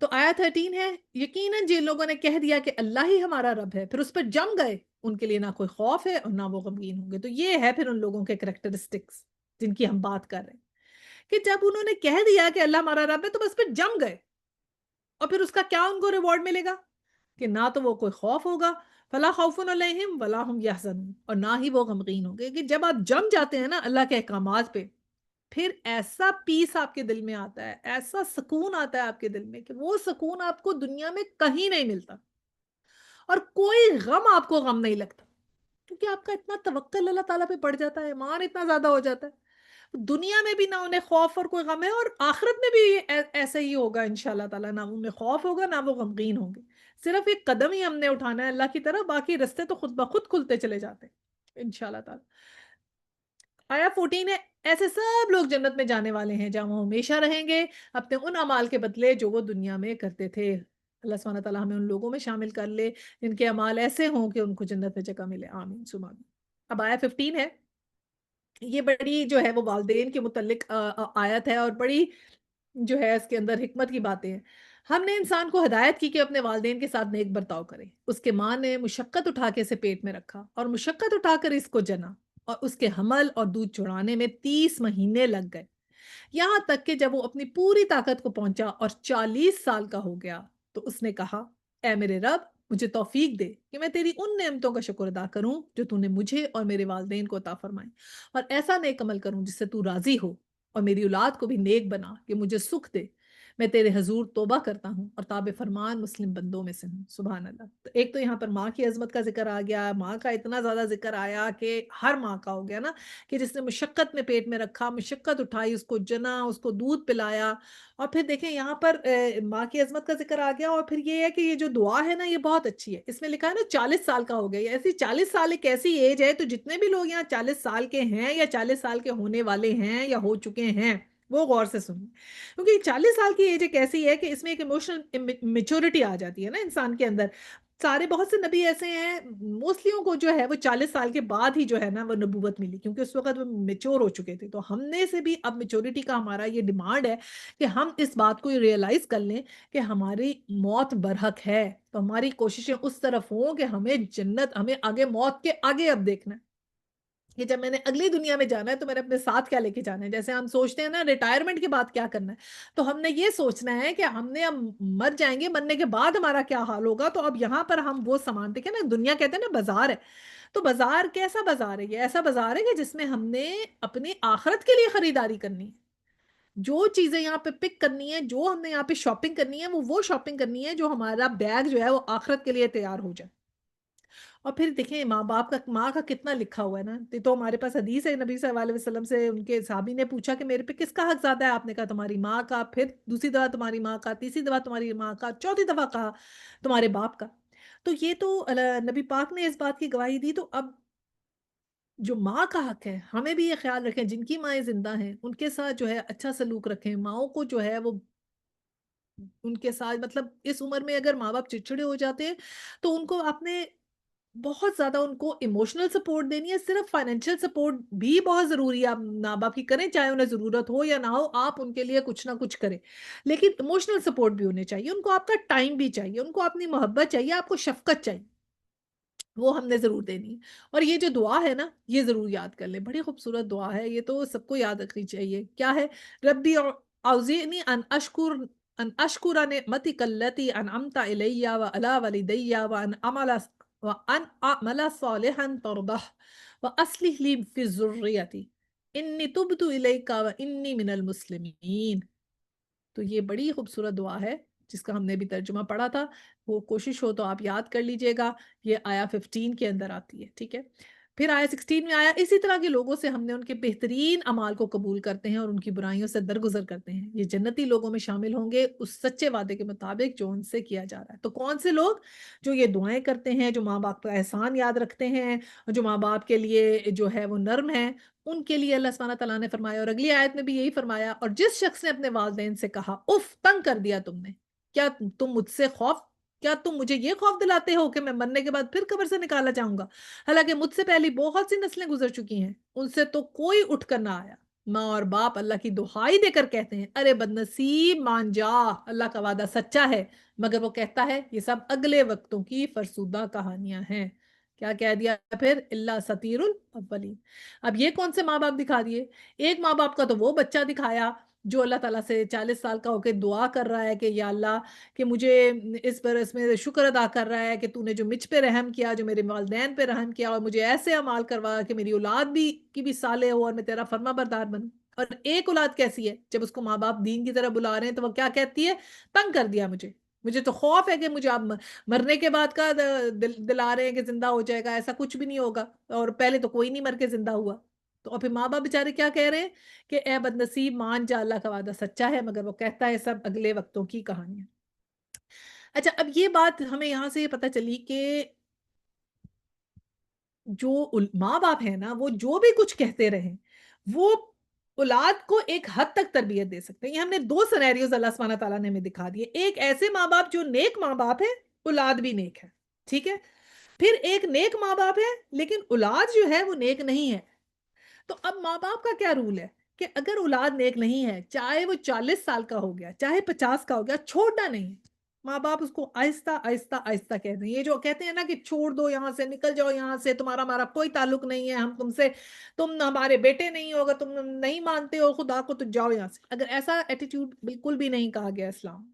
تو آیا 13 ہے، یقیناً جن لوگوں نے کہہ دیا کہ اللہ ہی ہمارا رب ہے، پھر اس پر جم گئے، ان کے لیے نہ کوئی خوف ہے اور نہ وہ غمگین ہوں گے۔ تو یہ ہے پھر ان لوگوں کے کریکٹرسٹکس جن کی ہم بات کر رہے ہیں، کہ جب انہوں نے کہہ دیا کہ اللہ ہمارا رب ہے تو بس پھر جم گئے، اور پھر اس کا کیا ان کو ریوارڈ ملے گا کہ نہ تو وہ کوئی خوف ہوگا، فلا خوف علیہم ولا هم یحزنون، اور نہ ہی وہ غمگین ہوں گے۔ کہ جب آپ جم جاتے ہیں نا اللہ کے احکامات پہ، پھر ایسا پیس آپ کے دل میں آتا ہے، ایسا سکون آتا ہے آپ کے دل میں کہ وہ سکون آپ کو دنیا میں کہیں نہیں ملتا، اور کوئی غم آپ کو غم نہیں لگتا، کیونکہ آپ کا اتنا توکل اللہ تعالیٰ پہ بڑھ جاتا ہے، ایمان اتنا زیادہ ہو جاتا ہے، دنیا میں بھی نہ انہیں خوف اور کوئی غم ہے، اور آخرت میں بھی ایسا ہی ہوگا انشاءاللہ تعالیٰ، نہ انہیں خوف ہوگا نہ وہ غمگین ہوں گے۔ صرف ایک قدم ہی ہم نے اٹھانا ہے اللہ کی طرف، باقی رستے تو خود بخود کھلتے چلے جاتے ہیں انشاءاللہ تعالیٰ۔ آیا 14 ہے، ایسے سب لوگ جنت میں جانے والے ہیں جہاں وہ ہمیشہ رہیں گے اپنے ان اعمال کے بدلے جو وہ دنیا میں کرتے تھے۔ اللہ سبحانہ تعالیٰ ہمیں ان لوگوں میں شامل کر لے جن کے اعمال ایسے ہوں کہ ان کو جنت میں جگہ ملے، آمین ثم آمین۔ اب آیا 15 ہے، یہ بڑی جو ہے وہ والدین کے متعلق آیت ہے، اور بڑی جو ہے اس کے اندر حکمت کی باتیں ہیں۔ ہم نے انسان کو ہدایت کی کہ اپنے والدین کے ساتھ نیک برتاؤ کرے۔ اس کے ماں نے مشقت اٹھا کے اسے پیٹ میں رکھا اور مشقت اٹھا کر اس کو جنا، اور اس کے حمل اور دودھ چڑھانے میں 30 مہینے لگ گئے، یہاں تک کہ جب وہ اپنی پوری طاقت کو پہنچا اور 40 سال کا ہو گیا تو اس نے کہا، اے میرے رب، مجھے توفیق دے کہ میں تیری ان نعمتوں کا شکر ادا کروں جو تو نے مجھے اور میرے والدین کو عطا فرمائے، اور ایسا نیک عمل کروں جس سے تو راضی ہو، اور میری اولاد کو بھی نیک بنا کہ مجھے سکھ دے۔ میں تیرے حضور توبہ کرتا ہوں اور تابع فرمان مسلم بندوں میں سے ہوں، سبحان اللہ۔ تو ایک تو یہاں پر ماں کی عظمت کا ذکر آ گیا، ماں کا اتنا زیادہ ذکر آیا کہ ہر ماں کا ہو گیا نا، کہ جس نے مشقت میں پیٹ میں رکھا، مشقت اٹھائی، اس کو جنا، اس کو دودھ پلایا، اور پھر دیکھیں یہاں پر ماں کی عظمت کا ذکر آ گیا، اور پھر یہ ہے کہ یہ جو دعا ہے نا یہ بہت اچھی ہے، اس میں لکھا ہے نا 40 سال کا ہو گیا، یہ ایسی 40 سال ایک ایسی ایج ہے، تو جتنے بھی لوگ یہاں 40 سال کے ہیں یا 40 سال کے ہونے والے ہیں یا ہو چکے ہیں وہ غور سے سنیں، کیونکہ 40 سال کی ایج ایک ایسی ہے کہ اس میں ایک ایموشنل میچورٹی آ جاتی ہے نا انسان کے اندر۔ سارے بہت سے نبی ایسے ہیں، موسلیوں کو جو ہے وہ 40 سال کے بعد ہی جو ہے نا وہ نبوت ملی، کیونکہ اس وقت وہ میچور ہو چکے تھے۔ تو ہم نے سے بھی اب میچورٹی کا ہمارا یہ ڈیمانڈ ہے کہ ہم اس بات کو ریئلائز کر لیں کہ ہماری موت برحق ہے، تو ہماری کوششیں اس طرف ہوں کہ ہمیں جنت، ہمیں آگے موت کے آگے اب دیکھنا ہے کہ جب میں نے اگلی دنیا میں جانا ہے تو میں نے اپنے ساتھ کیا لے کے جانا ہے۔ جیسے ہم سوچتے ہیں نا ریٹائرمنٹ کے بعد کیا کرنا ہے، تو ہم نے یہ سوچنا ہے کہ ہم نے اب مر جائیں گے، مرنے کے بعد ہمارا کیا حال ہوگا۔ تو اب یہاں پر ہم وہ سامان دیکھیں نا، دنیا کہتے ہیں نا بازار ہے، تو بازار کیسا بازار ہے؟ یہ ایسا بازار ہے کہ جس میں ہم نے اپنی آخرت کے لیے خریداری کرنی ہے، جو چیزیں یہاں پہ پک کرنی ہے، جو ہم نے یہاں پہ شاپنگ کرنی ہے، وہ شاپنگ کرنی ہے جو ہمارا بیگ جو ہے وہ آخرت کے لیے تیار ہو جائے۔ اور پھر دیکھیں ماں باپ کا، ماں کا کتنا لکھا ہوا ہے نا، یہ تو ہمارے پاس حدیث ہے، نبی صلی اللہ علیہ وسلم سے ان کے صحابی نے پوچھا کہ میرے پہ کس کا حق زیادہ ہے؟ آپ نے کہا تمہاری ماں کا، پھر دوسری دفعہ تمہاری ماں کا، تیسری دفعہ تمہاری ماں کا، چوتھی دفعہ کہا تمہارے باپ کا۔ تو یہ تو نبی پاک نے اس بات کی گواہی دی، تو اب جو ماں کا حق ہے ہمیں بھی یہ خیال رکھیں، جن کی مائیں زندہ ہیں ان کے ساتھ جو ہے اچھا سلوک رکھیں، ماؤں کو جو ہے وہ ان کے ساتھ، مطلب اس عمر میں اگر ماں باپ چڑچڑے ہو جاتے ہیں تو ان کو اپنے بہت زیادہ ان کو ایموشنل سپورٹ دینی ہے، صرف فائنینشیل سپورٹ بھی بہت ضروری ہے، آپ ماں باپ کی کریں چاہے انہیں ضرورت ہو یا نہ ہو، آپ ان کے لیے کچھ نہ کچھ کریں، لیکن ایموشنل سپورٹ بھی ہونے چاہیے، ان کو آپ کا ٹائم بھی چاہیے، ان کو اپنی محبت چاہیے، آپ کو شفقت چاہیے، وہ ہم نے ضرور دینی ہے۔ اور یہ جو دعا ہے نا یہ ضرور یاد کر لیں، بڑی خوبصورت دعا ہے، یہ تو سب کو یاد رکھنی چاہیے۔ کیا ہے؟ ربی اوزعنی ان اشکر نعمتک التی انعمت علی وعلی والدی وان اعمل صالحا ترضہ واصلح لی فی ذریتی انی تبت الیک وانی من المسلمین۔ تو یہ بڑی خوبصورت دعا ہے جس کا ہم نے بھی ترجمہ پڑھا تھا، وہ کوشش ہو تو آپ یاد کر لیجئے گا، یہ آیا 15 کے اندر آتی ہے، ٹھیک ہے۔ پھر آیا 16 میں آیا اسی طرح کے لوگوں سے ہم نے ان کے بہترین اعمال کو قبول کرتے ہیں اور ان کی برائیوں سے درگزر کرتے ہیں، یہ جنتی لوگوں میں شامل ہوں گے اس سچے وعدے کے مطابق جو ان سے کیا جا رہا ہے۔ تو کون سے لوگ؟ جو یہ دعائیں کرتے ہیں، جو ماں باپ کا احسان یاد رکھتے ہیں، جو ماں باپ کے لیے جو ہے وہ نرم ہے، ان کے لیے اللہ سبحانہ تعالیٰ نے فرمایا، اور اگلی آیت میں بھی یہی فرمایا، اور جس شخص نے اپنے والدین سے کہا اف تنگ کر دیا تم نے، کیا تم مجھ سے خوف کیا تم مجھے یہ خوف دلاتے ہو کہ میں مرنے کے بعد پھر قبر سے نکالا جاؤں گا؟ حالانکہ مجھ سے پہلی بہت سی نسلیں گزر چکی ہیں، ان سے تو کوئی اٹھ کر نہ آیا۔ ماں اور باپ اللہ کی دہائی دے کر کہتے ہیں ارے بدنصیب مان جا، اللہ کا وعدہ سچا ہے، مگر وہ کہتا ہے یہ سب اگلے وقتوں کی فرسودہ کہانیاں ہیں۔ کیا کہہ دیا پھر؟ اللہ سطیر الاولین۔ اب یہ کون سے ماں باپ دکھا دیے؟ ایک ماں باپ کا تو وہ بچہ دکھایا جو اللہ تعالیٰ سے 40 سال کا ہو کے دعا کر رہا ہے کہ یا اللہ کہ مجھے اس برس میں شکر ادا کر رہا ہے کہ تو نے جو مجھ پہ رحم کیا، جو میرے والدین پہ رحم کیا، اور مجھے ایسے اعمال کروا کہ میری اولاد بھی کی بھی صالح ہو اور میں تیرا فرما بردار بنوں۔ اور ایک اولاد کیسی ہے؟ جب اس کو ماں باپ دین کی طرف بلا رہے ہیں تو وہ کیا کہتی ہے؟ تنگ کر دیا مجھے، مجھے تو خوف ہے کہ مجھے اب مرنے کے بعد کا دلا رہے ہیں کہ زندہ ہو جائے گا، ایسا کچھ بھی نہیں ہوگا، اور پہلے تو کوئی نہیں مر کے زندہ ہوا۔ تو اور پھر ماں باپ بیچارے کیا کہہ رہے ہیں کہ اے بدنصیب مان جا، اللہ کا وعدہ سچا ہے، مگر وہ کہتا ہے سب اگلے وقتوں کی کہانیاں۔ اچھا، اب یہ بات ہمیں یہاں سے یہ پتہ چلی کہ جو ماں باپ ہیں نا، وہ جو بھی کچھ کہتے رہیں، وہ اولاد کو ایک حد تک تربیت دے سکتے ہیں۔ یہ ہم نے دو سینیریوز اللہ سبحانہ تعالیٰ نے ہمیں دکھا دیے، ایک ایسے ماں باپ جو نیک ماں باپ ہے، اولاد بھی نیک ہے، ٹھیک ہے؟ پھر ایک نیک ماں باپ ہے لیکن اولاد جو ہے وہ نیک نہیں ہے۔ تو اب ماں باپ کا کیا رول ہے کہ اگر اولاد نیک نہیں ہے، چاہے وہ 40 سال کا ہو گیا، چاہے 50 کا ہو گیا، چھوڑنا نہیں۔ ماں باپ اس کو آہستہ آہستہ آہستہ کہتے ہیں، یہ جو کہتے ہیں نا کہ چھوڑ دو یہاں سے، نکل جاؤ یہاں سے، تمہارا ہمارا کوئی تعلق نہیں ہے، ہم تم سے، تم ہمارے بیٹے نہیں ہوگا، تم نہیں مانتے ہو خدا کو تو جاؤ یہاں سے، اگر ایسا ایٹیٹیوڈ بالکل بھی نہیں کہا گیا اسلام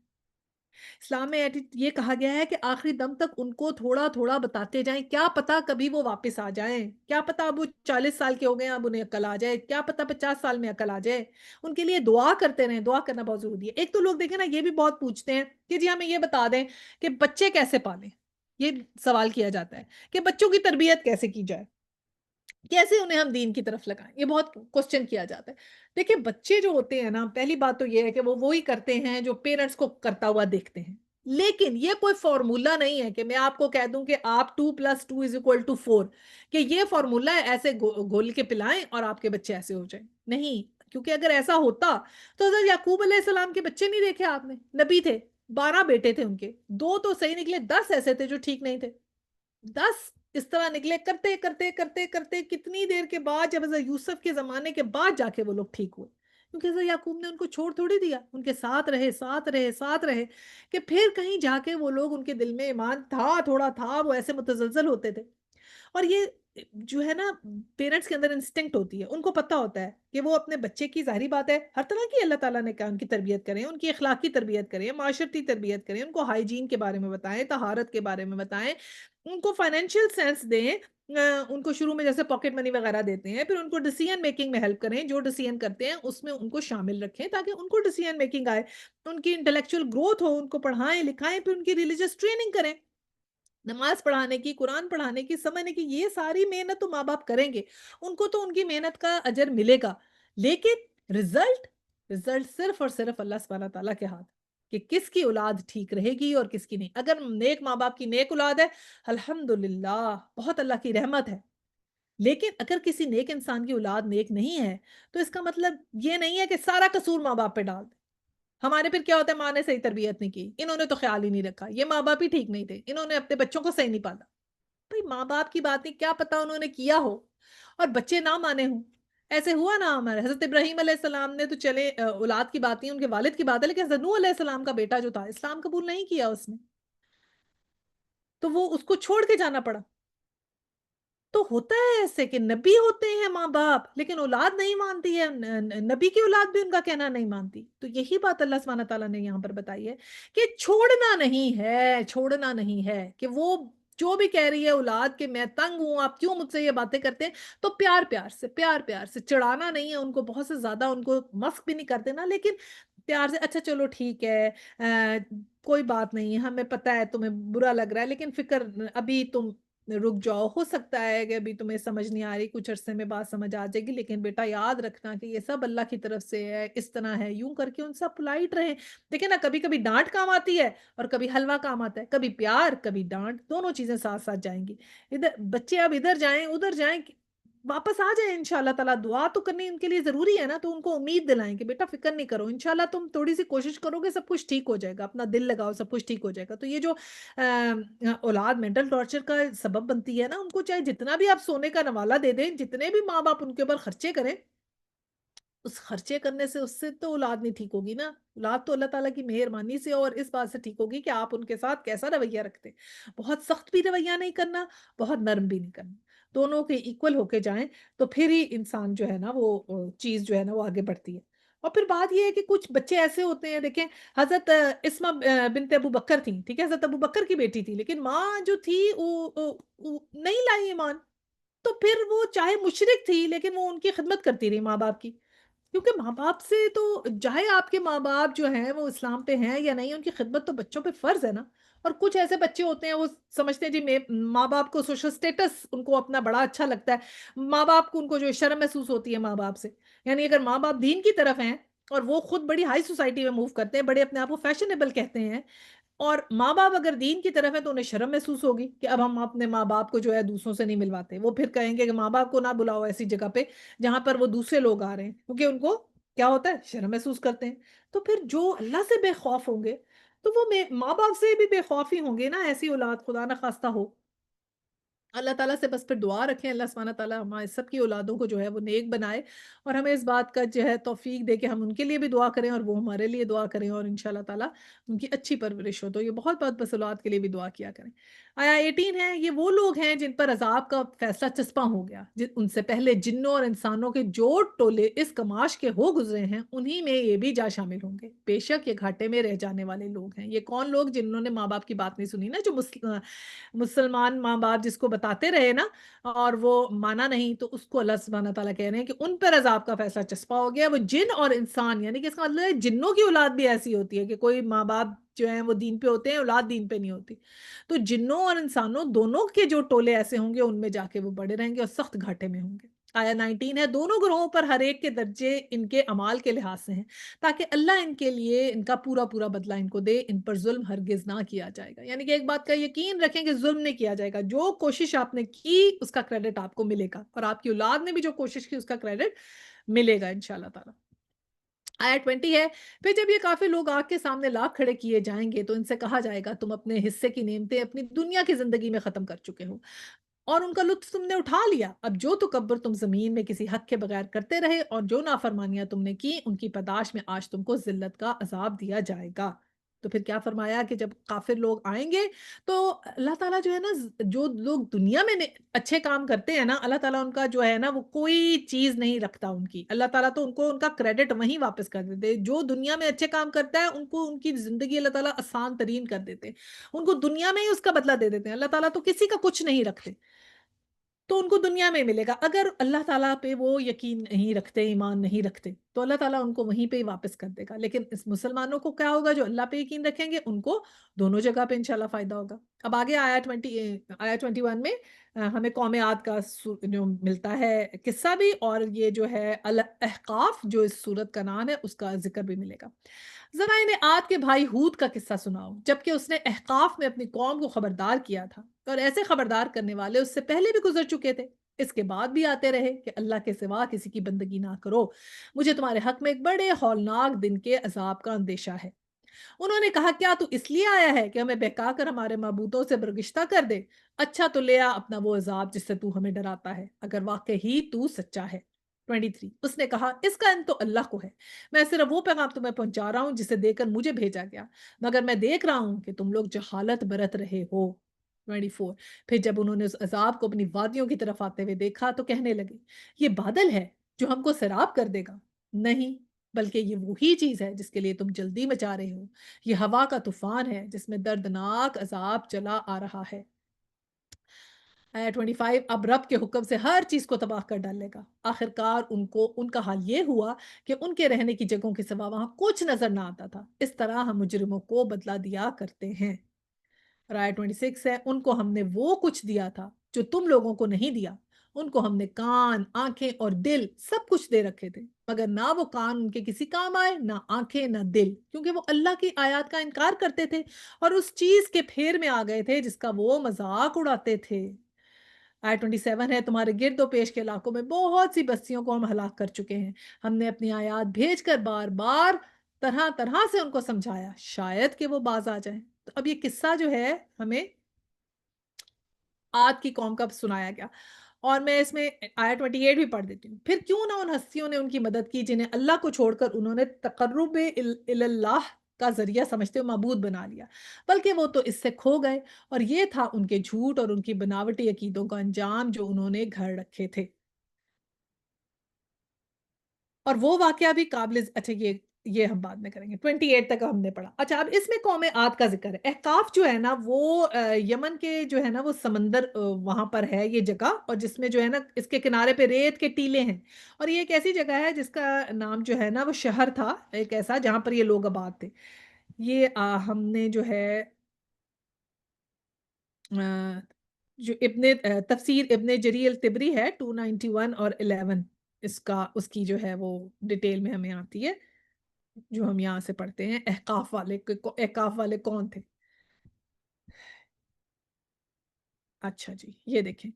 میں یہ کہا گیا ہے کہ آخری دم تک ان کو تھوڑا تھوڑا بتاتے جائیں، کیا پتا کبھی وہ واپس آ جائیں، کیا پتا اب وہ 40 سال کے ہو گئے اب انہیں عقل آ جائے، کیا پتا 50 سال میں عقل آ جائے، ان کے لیے دعا کرتے رہیں، دعا کرنا بہت ضروری ہے۔ ایک تو لوگ دیکھیں نا یہ بھی بہت پوچھتے ہیں کہ جی ہمیں یہ بتا دیں کہ بچے کیسے پالیں، یہ سوال کیا جاتا ہے کہ بچوں کی تربیت کیسے کی جائے، کیسے انہیں ہم دین کی طرف لگائیں، یہ بہت کوسچن کیا جاتا ہے۔ دیکھیں بچے جو ہوتے ہیں نا، پہلی بات تو یہ ہے کہ وہ وہی کرتے ہیں جو پیرنٹس کو کرتا ہوا دیکھتے ہیں، لیکن یہ کوئی فارمولا نہیں ہے کہ میں آپ کو کہہ دوں کہ آپ 2+2=4 کہ یہ فارمولا ہے، ایسے گھول کے پلائیں اور آپ کے بچے ایسے ہو جائیں، نہیں، کیونکہ اگر ایسا ہوتا تو حضرت یعقوب علیہ السلام کے بچے نہیں دیکھے آپ نے؟ نبی تھے، 12 بیٹے تھے ان کے، 2 تو صحیح نکلے، 10 ایسے تھے جو ٹھیک نہیں تھے، 10 اس طرح نکلے، کرتے کرتے کرتے کرتے کتنی دیر کے بعد جب حضرت یوسف کے زمانے کے بعد جا کے وہ لوگ ٹھیک ہوئے، کیونکہ حضرت یعقوب نے ان کو چھوڑ تھوڑی دیا، ان کے ساتھ رہے ساتھ رہے ساتھ رہے کہ پھر کہیں جا کے وہ لوگ، ان کے دل میں ایمان تھا، تھوڑا تھا، وہ ایسے متزلزل ہوتے تھے۔ اور یہ جو ہے نا پیرنٹس کے اندر انسٹنکٹ ہوتی ہے، ان کو پتہ ہوتا ہے کہ وہ اپنے بچے کی، ظاہری بات ہے ہر طرح کی اللہ تعالیٰ نے کہا ان کی تربیت کریں، ان کی اخلاقی تربیت کریں، معاشرتی تربیت کریں، ان کو ہائیجین کے بارے میں بتائیں، طہارت کے بارے میں بتائیں، ان کو فائنینشیل سینس دیں، ان کو شروع میں جیسے پاکٹ منی وغیرہ دیتے ہیں، پھر ان کو ڈیسیژن میکنگ میں ہیلپ کریں، جو ڈیسیژن کرتے ہیں اس میں ان کو شامل رکھیں تاکہ ان کو ڈیسیژن میکنگ آئے، ان کی انٹلیکچوئل گروتھ ہو، ان کو پڑھائیں لکھائیں، پھر ان کی ریلیجس ٹریننگ کریں، نماز پڑھانے کی، قرآن پڑھانے کی، سمجھنے کی، یہ ساری محنت تو ماں باپ کریں گے، ان کو تو ان کی محنت کا اجر ملے گا، لیکن رزلٹ صرف اور صرف اللہ سبحانہ تعالیٰ کے ہاتھ، کہ کس کی اولاد ٹھیک رہے گی اور کس کی نہیں۔ اگر نیک ماں باپ کی نیک اولاد ہے، الحمدللہ بہت اللہ کی رحمت ہے، لیکن اگر کسی نیک انسان کی اولاد نیک نہیں ہے تو اس کا مطلب یہ نہیں ہے کہ سارا قصور ماں باپ پہ ڈال دیں۔ ہمارے پھر کیا ہوتا ہے، ماں نے صحیح تربیت نہیں کی، انہوں نے تو خیال ہی نہیں رکھا، یہ ماں باپ ہی ٹھیک نہیں تھے، انہوں نے اپنے بچوں کو صحیح نہیں پالا۔ بھئی ماں باپ کی بات نہیں، کیا پتا انہوں نے کیا ہو اور بچے نہ مانے ہوں۔ ایسے ہوا نا ہمارے حضرت ابراہیم علیہ السلام نے تو چلے اولاد کی بات نہیں، ان کے والد کی بات ہے، لیکن حضرت نوح علیہ السلام کا بیٹا جو تھا اسلام قبول نہیں کیا اس نے، تو وہ اس کو چھوڑ کے جانا پڑا۔ تو ہوتا ہے ایسے کہ نبی ہوتے ہیں ماں باپ لیکن اولاد نہیں مانتی ہے، نبی کی اولاد بھی ان کا کہنا نہیں مانتی، تو یہی بات اللہ سبحانہ تعالیٰ نے یہاں پر بتائی ہے کہ چھوڑنا نہیں ہے، چھوڑنا نہیں ہے، کہ وہ جو بھی کہہ رہی ہے اولاد کہ میں تنگ ہوں، آپ کیوں مجھ سے یہ باتیں کرتے ہیں، تو پیار پیار سے چڑھانا نہیں ہے ان کو، بہت سے زیادہ ان کو مسک بھی نہیں کر دینا، لیکن پیار سے اچھا چلو ٹھیک ہے، کوئی بات نہیں، ہمیں پتہ ہے تمہیں برا لگ رہا ہے لیکن فکر ابھی تم رک جاؤ، ہو سکتا ہے کہ ابھی تمہیں سمجھ نہیں آ رہی، کچھ عرصے میں بات سمجھ آ جائے گی، لیکن بیٹا یاد رکھنا کہ یہ سب اللہ کی طرف سے ہے، اس طرح ہے، یوں کر کے ان سے پولائٹ رہیں۔ دیکھیں نا، کبھی کبھی ڈانٹ کام آتی ہے اور کبھی حلوہ کام آتا ہے، کبھی پیار کبھی ڈانٹ، دونوں چیزیں ساتھ ساتھ جائیں گی۔ ادھر بچے اب ادھر جائیں ادھر جائیں، واپس آ جائیں انشاءاللہ تعالیٰ، دعا تو کرنی ان کے لیے ضروری ہے نا، تو ان کو امید دلائیں کہ بیٹا فکر نہیں کرو، انشاءاللہ تم تھوڑی سی کوشش کرو گے، سب کچھ ٹھیک ہو جائے گا، اپنا دل لگاؤ، سب کچھ ٹھیک ہو جائے گا۔ تو یہ جو اولاد مینٹل ٹارچر کا سبب بنتی ہے نا، ان کو چاہے جتنا بھی آپ سونے کا نوالا دے دیں، جتنے بھی ماں باپ ان کے اوپر خرچے کریں، اس خرچے کرنے سے اس سے تو اولاد نہیں ٹھیک ہوگی نا۔ اولاد تو اللہ تعالیٰ کی مہربانی سے اور اس بات سے ٹھیک ہوگی کہ آپ ان کے ساتھ کیسا رویہ رکھتے ہیں۔ بہت سخت بھی رویہ نہیں کرنا، بہت نرم بھی نہیں کرنا، دونوں کے ایکول ہو کے جائیں، تو پھر ہی انسان جو ہے نا وہ چیز جو ہے نا وہ آگے بڑھتی ہے۔ اور پھر بات یہ ہے کہ کچھ بچے ایسے ہوتے ہیں، دیکھیں حضرت اسما بنت ابو بکر تھیں، ٹھیک ہے، حضرت ابو بکر کی بیٹی تھی، لیکن ماں جو تھی وہ نہیں لائی ایمان، تو پھر وہ چاہے مشرک تھی لیکن وہ ان کی خدمت کرتی رہی ماں باپ کی، کیونکہ ماں باپ سے تو چاہے آپ کے ماں باپ جو ہیں وہ اسلام پہ ہیں یا نہیں، ان کی خدمت تو بچوں پہ فرض ہے نا۔ اور کچھ ایسے بچے ہوتے ہیں وہ سمجھتے ہیں جی میں ماں باپ کو سوشل سٹیٹس ان کو اپنا بڑا اچھا لگتا ہے، ماں باپ کو ان کو جو شرم محسوس ہوتی ہے ماں باپ سے، یعنی اگر ماں باپ دین کی طرف ہیں اور وہ خود بڑی ہائی سوسائٹی میں موو کرتے ہیں، بڑے اپنے آپ کو فیشنیبل کہتے ہیں، اور ماں باپ اگر دین کی طرف ہے تو انہیں شرم محسوس ہوگی کہ اب ہم اپنے ماں باپ کو جو ہے دوسروں سے نہیں ملواتے، وہ پھر کہیں گے کہ ماں باپ کو نہ بلاؤ ایسی جگہ پہ جہاں پر وہ دوسرے لوگ آ رہے ہیں، کیونکہ ان کو کیا ہوتا ہے، شرم محسوس کرتے ہیں۔ تو پھر جو اللہ سے بے خوف ہوں گے تو وہ ماں باپ سے بھی بے خوف ہی ہوں گے نا، ایسی اولاد خدا نہ خواستہ ہو۔ اللہ تعالیٰ سے بس پھر دعا رکھیں، اللہ سبحانہ تعالیٰ ہمارے سب کی اولادوں کو جو ہے وہ نیک بنائے، اور ہمیں اس بات کا جو ہے توفیق دے کہ ہم ان کے لیے بھی دعا کریں اور وہ ہمارے لیے دعا کریں، اور انشاءاللہ تعالیٰ ان کی اچھی پرورش ہو، تو یہ بہت بہت بس اولاد کے لیے بھی دعا کیا کریں۔ آیا 18 ہے، یہ وہ لوگ ہیں جن پر عذاب کا فیصلہ چسپاں ہو گیا، ان سے پہلے جنوں اور انسانوں کے جو ٹولے اس کماش کے ہو گزرے ہیں، انہی میں یہ بھی جا شامل ہوں گے، بے شک یہ گھاٹے میں رہ جانے والے لوگ ہیں۔ یہ کون لوگ؟ جنہوں نے ماں باپ کی بات نہیں سنی نا، جو مسلمان ماں باپ جس کو بتاتے رہے نا اور وہ مانا نہیں، تو اس کو اللہ سبحانہ تعالیٰ کہہ رہے ہیں کہ ان پر عذاب کا فیصلہ چسپا ہو گیا، وہ جن اور انسان، یعنی کہ اس کا مطلب ہے جنوں کی اولاد بھی ایسی ہوتی ہے کہ کوئی ماں باپ جو ہیں وہ دین پہ ہوتے ہیں، اولاد دین پہ نہیں ہوتی، تو جنوں اور انسانوں دونوں کے جو ٹولے ایسے ہوں گے ان میں جا کے وہ بڑے رہیں گے اور سخت گھاٹے میں ہوں گے۔ آیا 19 ہے، دونوں گروہوں پر ہر ایک کے درجے ان کے اعمال کے لحاظ سے ہیں، تاکہ اللہ ان کے لیے ان کا پورا پورا بدلہ ان کو دے، ان پر ظلم ہرگز نہ کیا جائے گا۔ یعنی کہ ایک بات کا یقین رکھیں کہ ظلم نہیں کیا جائے گا، جو کوشش آپ نے کی اس کا کریڈٹ آپ کو ملے گا، اور آپ کی اولاد نے بھی جو کوشش کی اس کا کریڈٹ ملے گا انشاءاللہ تعالی۔ آیا 20 ہے، پھر جب یہ کافی لوگ آگ کے سامنے لا کھڑے کیے جائیں گے تو ان سے کہا جائے گا تم اپنے حصے کی نعمتیں اپنی دنیا کی زندگی میں ختم کر چکے ہو اور ان کا لطف تم نے اٹھا لیا، اب جو تکبر تم زمین میں کسی حق کے بغیر کرتے رہے اور جو نافرمانیاں تم نے کی، ان کی پاداش میں آج تم کو ذلت کا عذاب دیا جائے گا۔ تو پھر کیا فرمایا کہ جب کافر لوگ آئیں گے تو اللہ تعالیٰ جو ہے نا، جو لوگ دنیا میں اچھے کام کرتے ہیں نا، اللہ تعالیٰ ان کا جو ہے نا وہ کوئی چیز نہیں رکھتا ان کی، اللہ تعالیٰ تو ان کو ان کا کریڈٹ وہیں واپس کر دیتے، جو دنیا میں اچھے کام کرتا ہے ان کو ان کی زندگی اللہ تعالیٰ آسان ترین کر دیتے، ان کو دنیا میں ہی اس کا بدلہ دے دیتے ہیں، اللہ تعالیٰ تو کسی کا کچھ نہیں رکھتے، تو ان کو دنیا میں ملے گا۔ اگر اللہ تعالیٰ پہ وہ یقین نہیں رکھتے، ایمان نہیں رکھتے، تو اللہ تعالیٰ ان کو وہیں پہ ہی واپس کر دے گا، لیکن اس مسلمانوں کو کیا ہوگا؟ جو اللہ پہ یقین رکھیں گے ان کو دونوں جگہ پہ انشاءاللہ فائدہ ہوگا۔ اب آگے آیا 21 میں ہمیں قوم عاد کا جو ملتا ہے قصہ بھی، اور یہ جو ہے الاحقاف جو اس سورت کا نام ہے اس کا ذکر بھی ملے گا۔ ذرا انہیں عاد کے بھائی ہود کا قصہ سناؤ، جبکہ اس نے احقاف میں اپنی قوم کو خبردار کیا تھا، اور ایسے خبردار کرنے والے اس سے پہلے بھی گزر چکے تھے، اس کے بعد بھی آتے رہے کہ اللہ کے سوا کسی کی بندگی نہ کرو، مجھے تمہارے حق میں ایک بڑے ہولناک دن کے عذاب کا اندیشہ ہے۔ انہوں نے کہا کیا تو اس لیے آیا ہے کہ ہمیں بہکا کر ہمارے معبودوں سے برگشتہ کر دے؟ اچھا تو لے آ اپنا وہ عذاب جس سے تو ہمیں ڈراتا ہے، اگر واقعی تو سچا ہے۔ 23 اس نے کہا اس کا علم تو اللہ کو ہے، میں صرف وہ پیغام تمہیں پہنچا رہا ہوں جسے دے کر مجھے بھیجا گیا، مگر میں دیکھ رہا ہوں کہ تم لوگ جہالت برت رہے ہو۔ 24 پھر جب انہوں نے اس عذاب کو اپنی وادیوں کی طرف آتے ہوئے دیکھا تو کہنے لگے یہ بادل ہے جو ہم کو سیراب کر دے گا؟ نہیں، بلکہ یہ وہی چیز ہے جس کے لیے تم جلدی مچا رہے ہو، یہ ہوا کا طوفان ہے جس میں دردناک عذاب چلا آ رہا ہے۔ آیا 25 اب رب کے حکم سے ہر چیز کو تباہ کر ڈالے گا، آخر کار ان کا حال یہ ہوا کہ ان کے رہنے کی جگہوں کے سوا وہاں کچھ نظر نہ آتا تھا، اس طرح ہم مجرموں کو بدلہ دیا کرتے ہیں۔ اور آیا 26 ہے ان کو ہم نے وہ کچھ دیا تھا جو تم لوگوں کو نہیں دیا۔ ان کو ہم نے کان، آنکھیں اور دل سب کچھ دے رکھے تھے، مگر نہ وہ کان ان کے کسی کام آئے، نہ آنکھیں، نہ دل، کیونکہ وہ اللہ کی آیات کا انکار کرتے تھے اور اس چیز کے پھیر میں آ گئے تھے جس کا وہ مذاق اڑاتے تھے۔ آیت 27 ہے، تمہارے گرد و پیش کے علاقوں میں بہت سی بستیوں کو ہم ہلاک کر چکے ہیں، ہم نے اپنی آیات بھیج کر بار بار طرح طرح سے ان کو سمجھایا، شاید کہ وہ باز آ جائیں۔ تو اب یہ قصہ جو ہے ہمیں عاد کی قوم کا سنایا گیا، اور میں اس میں آیت 28 بھی پڑھ دیتی ہوں۔ پھر کیوں نہ ان ہستیوں نے ان کی مدد کی جنہیں اللہ کو چھوڑ کر انہوں نے تقرب اللہ کا ذریعہ سمجھتے ہوئے معبود بنا لیا، بلکہ وہ تو اس سے کھو گئے، اور یہ تھا ان کے جھوٹ اور ان کی بناوٹی عقیدوں کا انجام جو انہوں نے گھڑ رکھے تھے۔ اور وہ واقعہ بھی قابل اچھا، یہ ہم بعد میں کریں گے، 28 تک ہم نے پڑھا۔ اچھا، اب اس میں قوم عاد کا ذکر ہے۔ احقاف جو ہے نا وہ یمن کے جو ہے نا وہ سمندر وہاں پر ہے یہ جگہ، اور جس میں جو ہے نا اس کے کنارے پہ ریت کے ٹیلے ہیں، اور یہ ایک ایسی جگہ ہے جس کا نام جو ہے نا وہ شہر تھا، ایک ایسا جہاں پر یہ لوگ آباد تھے۔ یہ ہم نے جو ہے آ، جو تفسیر ابن جریر الطبری ہے 291 اور 11، اس کی جو ہے وہ ڈیٹیل میں ہمیں آتی ہے، جو ہم یہاں سے پڑھتے ہیں۔ احقاف والے کون تھے؟ اچھا جی، یہ دیکھیں،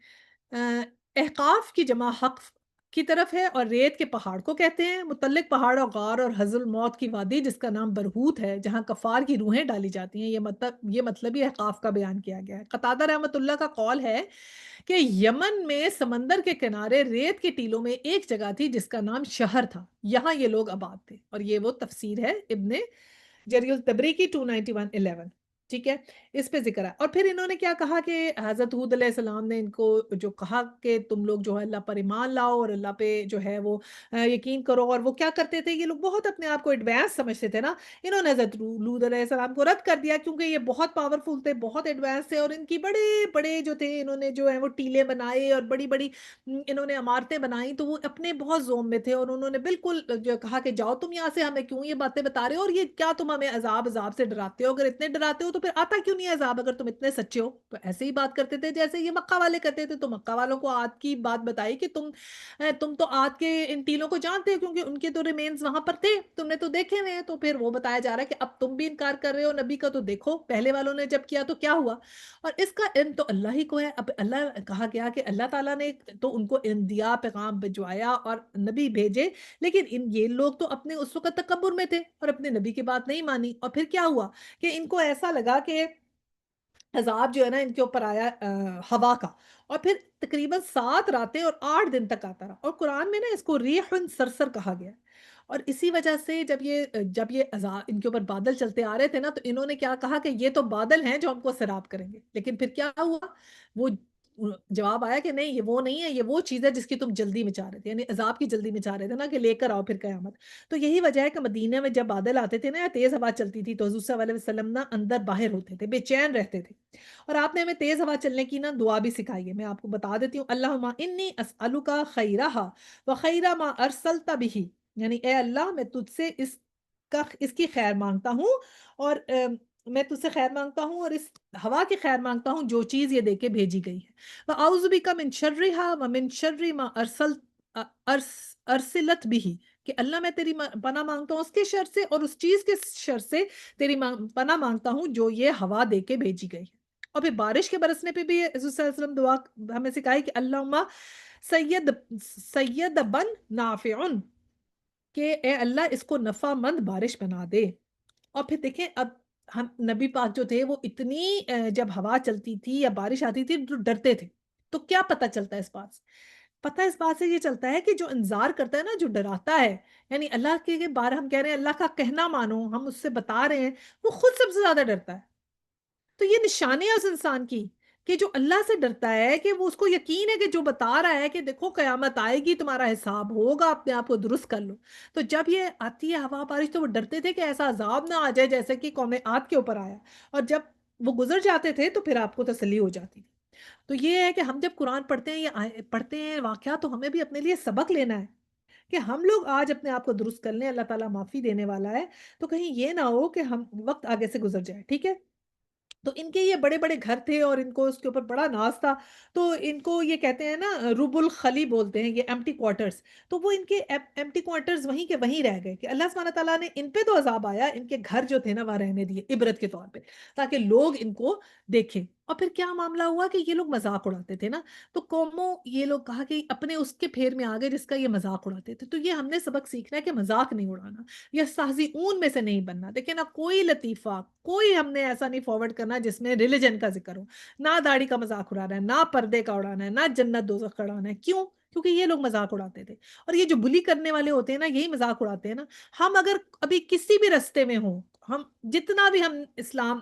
احقاف کی جمع حقف کی طرف ہے، اور ریت کے پہاڑ کو کہتے ہیں، متعلق پہاڑ اور غار اور حضر الموت کی وادی جس کا نام برہوت ہے، جہاں کفار کی روحیں ڈالی جاتی ہیں، یہ مطلب ہی احقاف کا بیان کیا گیا ہے۔ قتادہ رحمۃ اللہ کا قول ہے کہ یمن میں سمندر کے کنارے ریت کے ٹیلوں میں ایک جگہ تھی جس کا نام شہر تھا، یہاں یہ لوگ آباد تھے، اور یہ وہ تفسیر ہے ابن جری الطبری کی 291:11، ٹھیک ہے، اس پہ ذکر ہے۔ اور پھر انہوں نے کیا کہا کہ حضرت ہود علیہ السلام نے ان کو جو کہا کہ تم لوگ جو ہے اللہ پر ایمان لاؤ اور اللہ پہ جو ہے وہ یقین کرو، اور وہ کیا کرتے تھے، یہ لوگ بہت اپنے آپ کو ایڈوانس سمجھتے تھے نا، انہوں نے حضرت ہود علیہ السلام کو رد کر دیا کیونکہ یہ بہت پاورفل تھے، بہت ایڈوانس تھے، اور ان کی بڑے بڑے جو تھے انہوں نے جو ہے وہ ٹیلے بنائے اور بڑی بڑی انہوں نے عمارتیں بنائیں، تو وہ اپنے بہت زوم میں تھے، اور انہوں نے بالکل جو کہا کہ جاؤ تم یہاں سے، ہمیں کیوں یہ باتیں بتا رہے ہو، اور یہ کیا تم ہمیں عذاب سے ڈراتے ہو، اگر اتنے ڈراتے ہو تو پھر آتا کیوں نہیں ہے عذاب، اگر تم اتنے سچے ہو تو ایسے ہی بات کرتے تھے جیسے یہ مکہ والے کرتے تھے۔ تو مکہ والوں کو عاد کی بات بتائی کہ تم تو عاد کے ان ٹیلوں کو جانتے ہو کیونکہ ان کے تو ریمینز وہاں پر تھے، تم نے تو دیکھے ہوئے ہیں، تو پھر وہ بتایا جا رہا ہے کہ اب تم بھی انکار کر رہے ہو نبی کا، تو دیکھو پہلے والوں نے جب کیا تو کیا ہوا، اور اس کا علم تو اللہ ہی کو ہے۔ اب اللہ کہا گیا کہ اللہ تعالیٰ نے تو ان کو علم دیا، پیغام بھجوایا اور نبی بھیجے، لیکن یہ لوگ تو اپنے اس وقت تکبر میں تھے اور اپنے نبی کی بات نہیں مانی، اور پھر کیا ہوا کہ ان کو ایسا لگا کہ عذاب جو ہے نا ان کے اوپر آیا ہوا کا، اور پھر تقریباً 7 راتیں اور 8 دن تک آتا رہا، اور قرآن میں نا اس کو ریح سرسر کہا گیا ہے۔ اور اسی وجہ سے جب یہ عذاب ان کے اوپر بادل چلتے آ رہے تھے نا، تو انہوں نے کیا کہا کہ یہ تو بادل ہیں جو ہم کو سیراب کریں گے، لیکن پھر کیا ہوا، وہ جواب آیا کہ نہیں، یہ وہ نہیں ہے، یہ وہ چیز ہے جس کی تم جلدی مچا رہے تھے، یعنی عذاب کی جلدی مچا رہے تھے نا کہ لے کر آؤ پھر قیامت۔ تو یہی وجہ ہے کہ مدینہ میں جب بادل آتے تھے نا یا تیز ہوا چلتی تھی تو حضور صلی اللہ علیہ وسلم نا اندر باہر ہوتے تھے، بے چین رہتے تھے، اور آپ نے ہمیں تیز ہوا چلنے کی نا دعا بھی سکھائی ہے، میں آپ کو بتا دیتی ہوں، اللہم انی اسألک خیرہا و خیر ما ارسلت بہ، یعنی اے اللہ میں تجھ سے اس کی خیر مانگتا ہوں، اور میں تجھ سے خیر مانگتا ہوں اور اس ہوا کی خیر مانگتا ہوں جو چیز یہ دے کے بھیجی گئی ہے، وَأَعُوذُ بِكَ مِن شَرِّهَا وَمِن شَرِّ مَا أَرْسَلَتْ بِهِ، کہ اللہ میں تیری پناہ مانگتا ہوں اس کے شر سے اور اس چیز کے شر سے تیری پناہ مانگتا ہوں جو یہ ہوا دے کے بھیجی گئی ہے۔ اور پھر بارش کے برسنے پہ بھی حضور صلی اللہ علیہ وسلم دعا ہمیں سکھائی کہ اللہم سید سید بن نافع، کہ اے اللہ اس کو نفع مند بارش بنا دے۔ اور پھر دیکھیں اب ہم نبی پاک جو تھے وہ اتنی جب ہوا چلتی تھی یا بارش آتی تھی تو ڈرتے تھے، تو کیا پتہ چلتا ہے اس بات سے؟ پتہ اس بات سے یہ چلتا ہے کہ جو انذار کرتا ہے نا، جو ڈراتا ہے، یعنی اللہ کے بارے ہم کہہ رہے ہیں اللہ کا کہنا مانو، ہم اس سے بتا رہے ہیں، وہ خود سب سے زیادہ ڈرتا ہے۔ تو یہ نشانی ہے اس انسان کی کہ جو اللہ سے ڈرتا ہے، کہ وہ اس کو یقین ہے کہ جو بتا رہا ہے کہ دیکھو قیامت آئے گی، تمہارا حساب ہوگا، اپنے آپ کو درست کر لو۔ تو جب یہ آتی ہے ہوا بارش تو وہ ڈرتے تھے کہ ایسا عذاب نہ آ جائے جیسے کہ قوم عاد کے اوپر آیا، اور جب وہ گزر جاتے تھے تو پھر آپ کو تسلی ہو جاتی تھی۔ تو یہ ہے کہ ہم جب قرآن پڑھتے ہیں یا پڑھتے ہیں واقعہ، تو ہمیں بھی اپنے لیے سبق لینا ہے کہ ہم لوگ آج اپنے آپ کو درست کر لیں، اللہ تعالیٰ معافی دینے والا ہے، تو کہیں یہ نہ ہو کہ ہم وقت آگے سے گزر جائے، ٹھیک ہے؟ تو ان کے یہ بڑے بڑے گھر تھے اور ان کو اس کے اوپر بڑا ناز تھا، تو ان کو یہ کہتے ہیں نا رب الخلی بولتے ہیں، یہ ایمٹی کوارٹرز، تو وہ ان کے ایمٹی کوارٹرز وہیں کے وہیں رہ گئے کہ اللہ سبحانہ تعالیٰ نے ان پہ تو عذاب آیا، ان کے گھر جو تھے نا وہاں رہنے دیے عبرت کے طور پہ، تاکہ لوگ ان کو دیکھیں۔ اور پھر کیا معاملہ ہوا کہ یہ لوگ مذاق اڑاتے تھے نا، تو قوموں یہ لوگ کہا کہ اپنے اس کے پھیر میں آ گئے جس کا یہ مذاق اڑاتے تھے، تو یہ ہم نے سبق سیکھنا ہے کہ مذاق نہیں اڑانا، یا سازی میں سے نہیں بننا۔ دیکھیں نا، کوئی لطیفہ، کوئی ہم نے ایسا نہیں فارورڈ کرنا جس میں ریلیجن کا ذکر ہو، نہ داڑھی کا مذاق اڑانا ہے، نہ پردے کا اڑانا ہے، نہ جنت دوزخ کا اڑانا ہے۔ کیوں؟ کیونکہ یہ لوگ مذاق اڑاتے تھے، اور یہ جو بلی کرنے والے ہوتے ہیں نا یہی مذاق اڑاتے ہیں نا۔ ہم اگر ابھی کسی بھی رستے میں ہوں، ہم جتنا بھی ہم اسلام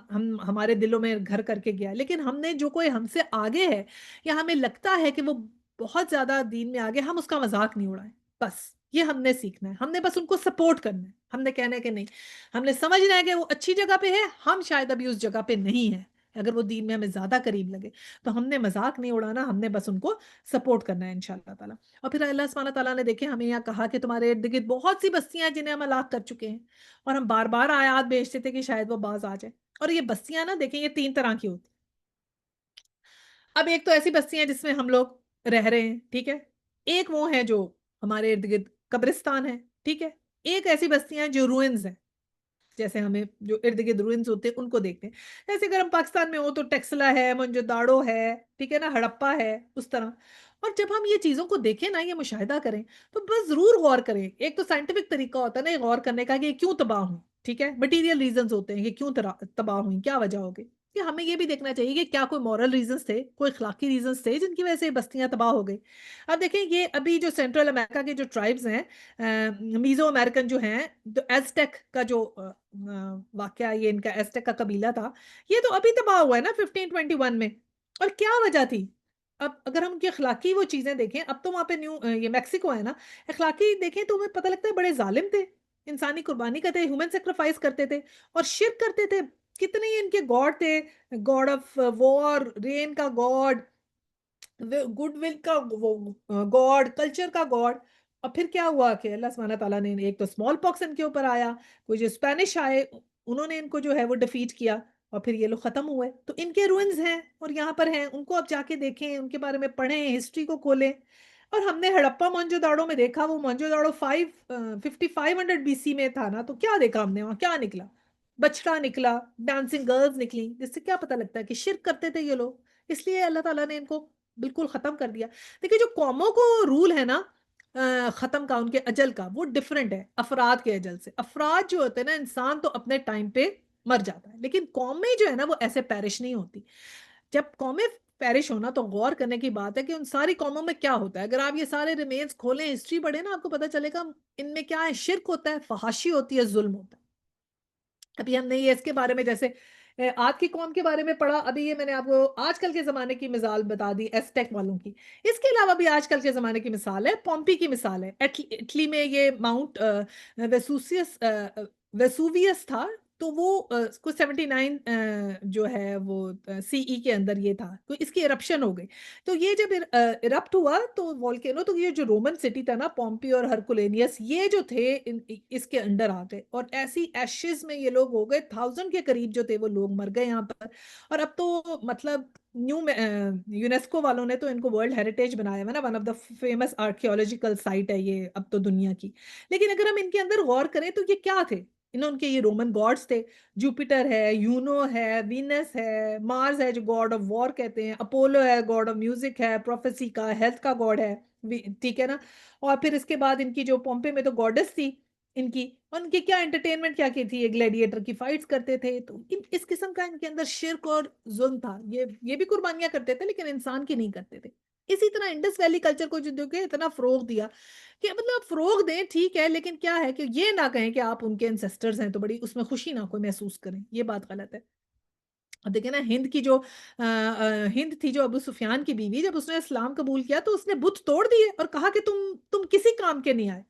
ہمارے دلوں میں گھر کر کے گیا، لیکن ہم نے جو کوئی ہم سے آگے ہے یا ہمیں لگتا ہے کہ وہ بہت زیادہ دین میں آگے، ہم اس کا مذاق نہیں اڑائیں، بس یہ ہم نے سیکھنا ہے۔ ہم نے بس ان کو سپورٹ کرنا ہے، ہم نے کہنا ہے کہ نہیں، ہم نے سمجھنا ہے کہ وہ اچھی جگہ پہ ہے، ہم شاید ابھی اس جگہ پہ نہیں ہیں، اگر وہ دین میں ہمیں زیادہ قریب لگے تو ہم نے مذاق نہیں اڑانا، ہم نے بس ان کو سپورٹ کرنا ہے انشاءاللہ تعالیٰ۔ اور پھر اللہ سبحانہ تعالیٰ نے دیکھیں ہمیں یہاں کہا کہ تمہارے ارد گرد بہت سی بستیاں ہیں جنہیں ہم ہلاک کر چکے ہیں، اور ہم بار بار آیات بھیجتے تھے کہ شاید وہ باز آ جائے۔ اور یہ بستیاں نا دیکھیں، یہ تین طرح کی ہوتی، اب ایک تو ایسی بستیاں جس میں ہم لوگ رہ رہے ہیں، ٹھیک ہے، ایک وہ ہے جو ہمارے ارد گرد قبرستان ہے، ٹھیک ہے، ایک ایسی بستیاں جو روئنز ہیں، جیسے ہمیں جو ارد گرد روئنز ہوتے ہیں ان کو دیکھتے ہیں، جیسے اگر ہم پاکستان میں ہو تو ٹیکسلا ہے، منجو داڑو ہے، ٹھیک ہے نا، ہڑپا ہے، اس طرح۔ اور جب ہم یہ چیزوں کو دیکھیں نا، یہ مشاہدہ کریں، تو بس ضرور غور کریں۔ ایک تو سائنٹیفک طریقہ ہوتا ہے نا یہ غور کرنے کا کہ یہ کیوں تباہ ہوئی، ٹھیک ہے، مٹیریل ریزنز ہوتے ہیں کہ کیوں تباہ ہوئی، کیا وجہ ہوگی، کہ ہمیں یہ بھی دیکھنا چاہیے کہ کیا کوئی مورل ریزنز تھے، کوئی اخلاقی ریزنز تھے جن کی وجہ سے یہ بستیاں تباہ ہو گئی۔ اب دیکھیں یہ ابھی جو سینٹرل امریکہ کے جو ٹرائبز ہیں، میزو امریکن جو ہیں، تو ایزٹیک کا جو واقعہ، یہ ان کا ایزٹیک کا قبیلہ تھا، یہ تو ابھی تباہ ہوا ہے نا 1521 میں۔ اور کیا وجہ تھی؟ اب اگر ہم ان کی اخلاقی وہ چیزیں دیکھیں، اب تو وہاں پہ یہ میکسیکو ہے نا، اخلاقی دیکھیں تو ہمیں پتہ لگتا ہے بڑے ظالم تھے، انسانی قربانی کرتے، ہیومن سیکریفائس کرتے تھے اور شرک کرتے تھے۔ کتنے ہی ان کے گاڈ تھے، گاڈ آف وار، رین کا گاڈ، گڈ ول کا وہ گاڈ، کلچر کا گاڈ۔ اور پھر کیا ہوا کہ اللہ سبحانہ تعالیٰ نے ایک تو اسمال پاکس ان کے اوپر آیا، کوئی جو اسپینش آئے انہوں نے ان کو جو ہے وہ ڈیفیٹ کیا، اور پھر یہ لوگ ختم ہوئے۔ تو ان کے روئنز ہیں اور یہاں پر ہیں، ان کو اب جا کے دیکھیں، ان کے بارے میں پڑھیں، ہسٹری کو کھولیں۔ اور ہم نے ہڑپا موہنجو داڑو میں دیکھا، وہ موہنجو داڑو 5500 BC میں تھا نا، تو کیا دیکھا ہم نے وہاں، کیا نکلا؟ بچڑا نکلا، ڈانسنگ گرلز نکلی، جس سے کیا پتہ لگتا ہے کہ شرک کرتے تھے یہ لوگ، اس لیے اللہ تعالیٰ نے ان کو بالکل ختم کر دیا۔ دیکھیے جو قوموں کو رول ہے نا ختم کا، ان کے اجل کا، وہ ڈیفرنٹ ہے افراد کے اجل سے۔ افراد جو ہوتے ہیں نا، انسان تو اپنے ٹائم پہ مر جاتا ہے، لیکن قومیں جو ہے نا وہ ایسے پیرش نہیں ہوتی۔ جب قومیں پیرش ہونا تو غور کرنے کی بات ہے کہ ان ساری قوموں میں کیا ہوتا ہے۔ اگر آپ یہ سارے ریمینز کھولیں، ہسٹری پڑھیں نا، آپ کو پتہ چلے گا ان میں کیا ہے، شرک ہوتا ہے، فحاشی ہوتی ہے، ظلم ہوتا ہے۔ ابھی ہم نے یہ اس کے بارے میں جیسے آج کی قوم کے بارے میں پڑھا، ابھی یہ میں نے آپ کو آج کل کے زمانے کی مثال بتا دی ایسٹیک والوں کی۔ اس کے علاوہ بھی آج کل کے زمانے کی مثال ہے، پومپی کی مثال ہے، اٹلی میں یہ ماؤنٹ ویسوویس تھا، تو وہ کوئی 79 جو ہے وہ CE کے اندر یہ تھا، تو اس کی ایرپشن ہو گئی۔ تو یہ جب ایرپٹ ہوا تو والکینو، تو یہ جو رومن سٹی تھا نا، پومپی اور ہرکولینیس، یہ جو تھے اس کے انڈر آ گئے، اور ایسی ایشز میں یہ لوگ ہو گئے، 1000 کے قریب جو تھے وہ لوگ مر گئے یہاں پر۔ اور اب تو مطلب یونیسکو والوں نے تو ان کو ورلڈ ہیریٹیج بنایا ہوا نا، one of the famous archaeological site ہے یہ اب تو دنیا کی۔ لیکن اگر ہم ان کے اندر غور کریں تو یہ کیا تھے، انہوں کے یہ رومن گاڈز تھے، جوپیٹر ہے، یونو ہے، وینس ہے، مارس ہے جو گاڈ آف وار کہتے ہیں، اپولو ہے گاڈ آف میوزک ہے، پروفیسی کا، ہیلتھ کا گاڈ ہے، ٹھیک ہے نا۔ اور پھر اس کے بعد ان کی جو پومپے میں تو گاڈس تھی ان کی، اور ان کی کیا انٹرٹینمنٹ کیا کی تھی، یہ گلیڈیٹر کی فائٹس کرتے تھے۔ تو اس قسم کا ان کے اندر شرک اور ظلم تھا، یہ بھی قربانیاں کرتے تھے لیکن انسان کی نہیں کرتے تھے۔ اسی طرح انڈس ویلی کلچر کو جو کہ اتنا فروغ دیا، کہ مطلب فروغ دیں ٹھیک ہے، لیکن کیا ہے کہ یہ نہ کہیں کہ آپ ان کے انسیسٹرز ہیں تو بڑی اس میں خوشی نہ کوئی محسوس کریں، یہ بات غلط ہے۔ اب دیکھیں نا، ہند کی جو ہند تھی جو ابو سفیان کی بیوی، جب اس نے اسلام قبول کیا تو اس نے بت توڑ دیے اور کہا کہ تم کسی کام کے نہیں آئے۔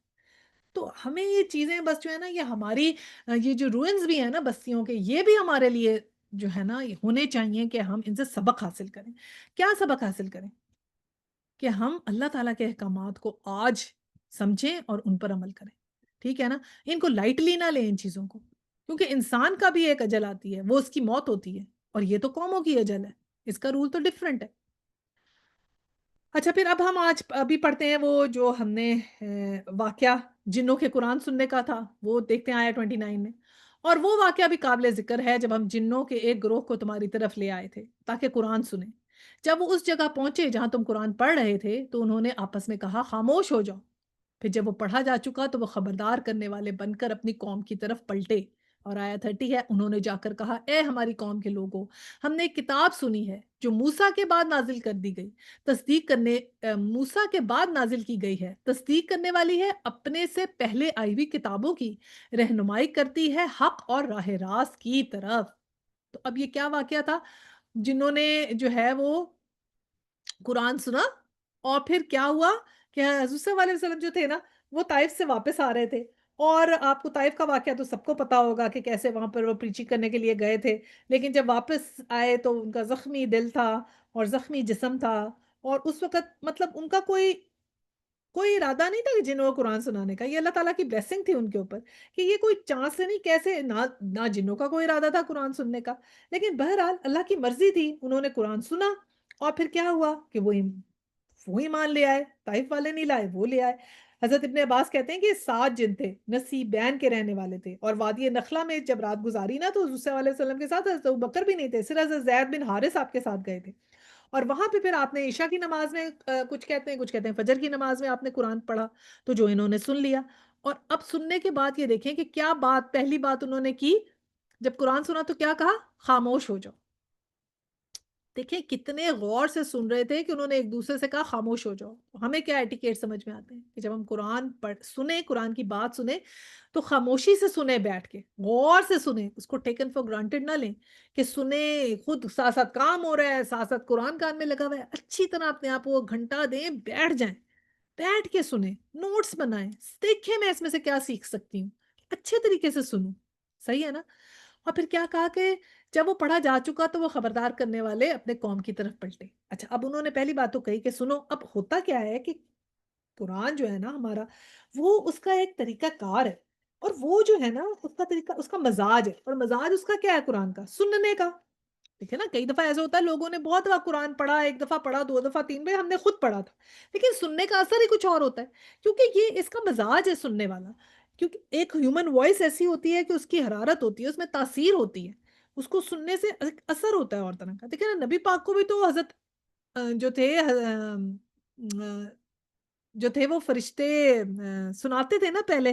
تو ہمیں یہ چیزیں بس جو ہے نا، یہ ہماری یہ جو روئنز بھی ہیں نا بستیوں کے، یہ بھی ہمارے لیے جو ہے نا یہ ہونے چاہیے کہ ہم ان سے سبق حاصل کریں۔ کیا سبق حاصل کریں؟ کہ ہم اللہ تعالیٰ کے احکامات کو آج سمجھیں اور ان پر عمل کریں، ٹھیک ہے نا، ان کو لائٹلی نہ لیں ان چیزوں کو، کیونکہ انسان کا بھی ایک اجل آتی ہے، وہ اس کی موت ہوتی ہے، اور یہ تو قوموں کی اجل ہے، اس کا رول تو ڈفرنٹ ہے۔ اچھا، پھر اب ہم آج ابھی پڑھتے ہیں وہ جو ہم نے واقعہ جنوں کے قرآن سننے کا تھا، وہ دیکھتے ہیں آیا 29 میں۔ اور وہ واقعہ بھی قابل ذکر ہے جب ہم جنوں کے ایک گروہ کو تمہاری طرف لے آئے تھے تاکہ قرآن سنیں۔ جب وہ اس جگہ پہنچے جہاں تم قرآن پڑھ رہے تھے تو انہوں نے آپس میں کہا خاموش ہو جاؤ۔ پھر جب وہ پڑھا جا چکا تو وہ خبردار کرنے والے بن کر اپنی قوم کی طرف پلٹے۔ اور آیا 30 ہے، انہوں نے جا کر کہا اے ہماری قوم کے لوگوں، ہم نے ایک کتاب سنی ہے جو موسیٰ کے بعد نازل کر دی گئی، تصدیق کرنے موسیٰ کے بعد نازل کی گئی ہے، تصدیق کرنے والی ہے اپنے سے پہلے آئی ہوئی کتابوں کی، رہنمائی کرتی ہے حق اور راہ راست کی طرف۔ تو اب یہ کیا واقعہ تھا؟ جنہوں نے جو ہے وہ قرآن سنا، اور پھر کیا ہوا کہ حضور صلی اللہ علیہ وسلم جو تھے نا، وہ طائف سے واپس آ رہے تھے، اور آپ کو طائف کا واقعہ تو سب کو پتا ہوگا کہ کیسے وہاں پر وہ پریچنگ کرنے کے لیے گئے تھے، لیکن جب واپس آئے تو ان کا زخمی دل تھا اور زخمی جسم تھا، اور اس وقت مطلب ان کا کوئی کوئی ارادہ نہیں تھا کہ جنوں کو قرآن سنانے کا، یہ اللہ تعالیٰ کی بلیسنگ تھی ان کے اوپر کہ یہ کوئی چانس سے نہیں، کیسے نہ جنوں کا کوئی ارادہ تھا قرآن سننے کا، لیکن بہرحال اللہ کی مرضی تھی، انہوں نے قرآن سنا، اور پھر کیا ہوا کہ وہ ایمان لے آئے، طائف والے نہیں لائے، وہ لے آئے۔ حضرت ابن عباس کہتے ہیں کہ 7 جن تھے، نصیبین کے رہنے والے تھے، اور وادی نخلا میں جب رات گزاری نا تو حضور صلی اللہ علیہ وسلم کے ساتھ حضرت ابوبکر بھی نہیں تھے، صرف حضرت زید بن حارث آپ کے ساتھ گئے تھے، اور وہاں پہ پھر آپ نے عشاء کی نماز میں کچھ کہتے ہیں فجر کی نماز میں آپ نے قرآن پڑھا، تو جو انہوں نے سن لیا۔ اور اب سننے کے بعد یہ دیکھیں کہ کیا بات، پہلی بات انہوں نے کی، جب قرآن سنا تو کیا کہا؟ خاموش ہو جاؤ۔ دیکھیں کتنے غور سے سن رہے تھے کہ انہوں نے ایک دوسرے سے کہا خاموش ہو جاؤ۔ ہمیں کیا ایٹیکیٹ سمجھ میں آتے ہیں کہ جب ہم قرآن سنیں، قرآن کی بات سنیں، تو خاموشی سے سنیں، بیٹھ کے غور سے سنیں، اس کو ٹیکن فار گرانٹیڈ نہ لیں کہ سنیں خود ساتھ ساتھ کام ہو رہا ہے، ساتھ ساتھ قرآن کان میں لگا ہوا ہے، اچھی طرح اپنے آپ کو گھنٹہ دیں، بیٹھ جائیں، بیٹھ کے سنیں، نوٹس بنائیں، دیکھیں میں اس میں سے کیا سیکھ سکتی ہوں، اچھے طریقے سے سنوں، صحیح ہے نا؟ اور پھر کیا کہا کہ جب وہ پڑھا جا چکا تو وہ خبردار کرنے والے اپنے قوم کی طرف پلٹے۔ اچھا، اب انہوں نے پہلی بات تو کہی کہ سنو، اب ہوتا کیا ہے کہ قرآن جو ہے نا ہمارا، وہ اس کا ایک طریقہ کار ہے، اور وہ جو ہے نا اس کا طریقہ، اس کا مزاج ہے، اور مزاج اس کا کیا ہے قرآن کا؟ سننے کا۔ دیکھیں نا کئی دفعہ ایسا ہوتا ہے لوگوں نے بہت دفعہ قرآن پڑھا، ایک دفعہ پڑھا، 2 دفعہ، 3 بار، ہم نے خود پڑھا تھا، لیکن سننے کا اثر ہی کچھ اور ہوتا ہے، کیونکہ یہ اس کا مزاج ہے سننے والا، کیونکہ ایک ہیومن وائس ایسی ہوتی ہے کہ اس کی حرارت ہوتی ہے، اس میں تاثیر ہوتی ہے، اس کو سننے سے ایک اثر ہوتا ہے اور طرح کا۔ دیکھیں نا نبی پاک کو بھی تو حضرت جو تھے جو تھے وہ فرشتے سناتے تھے نا پہلے،